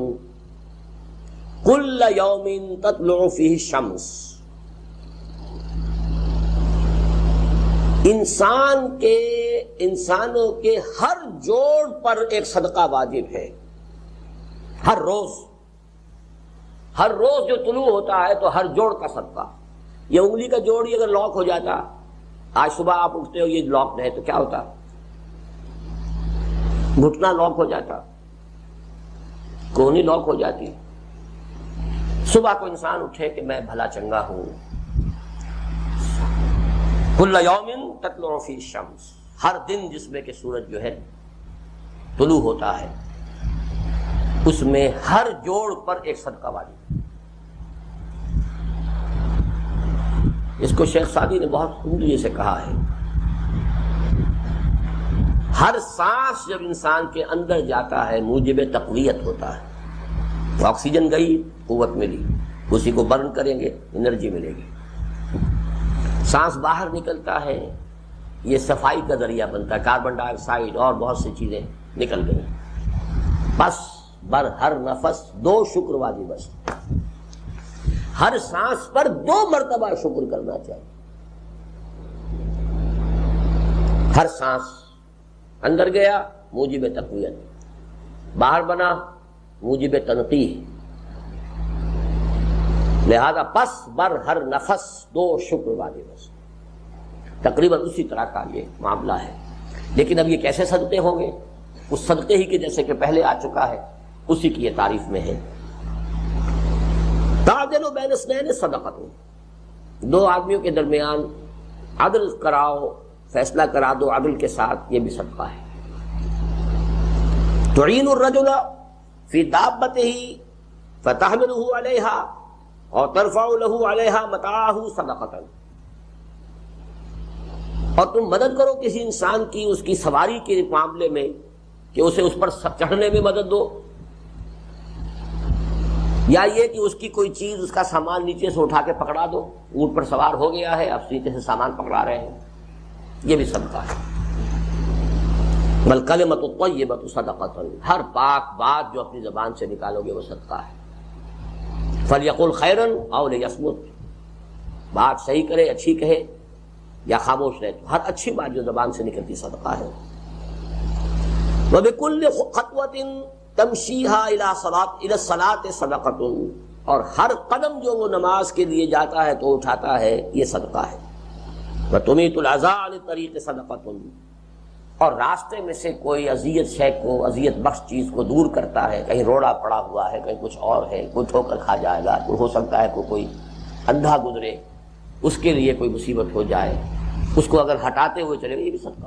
کل یوم تطلع فیہ الشمس۔ انسانوں کے ہر جوڑ پر ایک صدقہ واجب ہے، ہر روز جو طلوع ہوتا ہے تو ہر جوڑ کا صدقہ۔ یہ انگلی کا جوڑ ہی اگر لاک ہو جاتا، آج صبح آپ اٹھتے ہو یہ لاک ہے تو کیا ہوتا؟ گھٹنا لاک ہو جاتا، کونی لاک ہو جاتی۔ صبح کو انسان اٹھے کہ میں بھلا چنگا ہوں، کل یوم تطلع فیہ الشمس، ہر دن جس میں کہ سورج جو ہے طلوع ہوتا ہے، اس میں ہر جوڑ پر ایک صدقہ واجب۔ اس کو شیخ سعدی نے بہت عمدگی سے کہا ہے، ہر سانس جب انسان کے اندر جاتا ہے موجب تقویت ہوتا ہے، آکسیجن گئی قوت ملی، اسی کو برن کریں گے انرجی ملے گی۔ سانس باہر نکلتا ہے یہ صفائی کا ذریعہ بنتا ہے، کاربن ڈائی آکسائڈ اور بہت سی چیزیں نکل گئی۔ بس بر ہر نفس 2 شکر واجب، بس ہر سانس پر 2 مرتبہ شکر کرنا چاہیے۔ ہر سانس اندر گیا موجب تقویت، باہر بنا موجب تنقیح، لہذا پس بر ہر نفس 2 شکر واجب ہے۔ تقریباً اسی طرح کا یہ معاملہ ہے۔ لیکن اب یہ کیسے صدقے ہوں گے؟ اس صدقے ہی کے جیسے کہ پہلے آ چکا ہے، اسی کی یہ تعریف میں ہے۔ تعدل بین اثنین صدقۃ، 2 آدمیوں کے درمیان عدل کراؤ، فیصلہ کرا دو عدل کے ساتھ، یہ بھی صدقہ ہے۔ تعین الرجل فی دابتہ فتحملہ علیہا اور ترفع لہ علیہا متاعہ صدقۃ، اور تم مدد کرو کسی انسان کی اس کی سواری کے معاملے میں کہ اسے اس پر چڑھنے میں مدد دو، یا یہ کہ اس کی کوئی چیز، اس کا سامان نیچے سے اٹھا کے پکڑا دو، اونٹ پر سوار ہو گیا ہے اب نیچے سے سامان پکڑا رہے ہیں، یہ بھی صدقہ ہے۔ والکلمۃ الطیبۃ صدقۃ، ہر پاک بات جو اپنی زبان سے نکالو گے وہ صدقہ ہے۔ فلیقل خیرا او لیصمت، بات صحیح کرے، اچھی کہے یا خاموش رہے، ہر اچھی بات جو زبان سے نکلتی صدقہ ہے۔ وبکل خطوۃ تمشیھا الی الصلاۃ صدقۃ، اور ہر قدم جو وہ نماز کے لیے جاتا ہے تو اٹھاتا ہے یہ صدقہ ہے۔ وتمیت الاذی عن الطریق صدقۃ، اور راستے میں سے کوئی اذیت شے کو، اذیت بخش چیز کو دور کرتا ہے، کہیں روڑا پڑا ہوا ہے، کہیں کچھ اور ہے، کوئی ٹھوکر کھا جائے گا، ہو سکتا ہے کوئی اندھا گزرے، اس کے لیے کوئی مصیبت ہو جائے، اس کو اگر ہٹاتے ہوئے چلے گا، یہ بھی صدقہ۔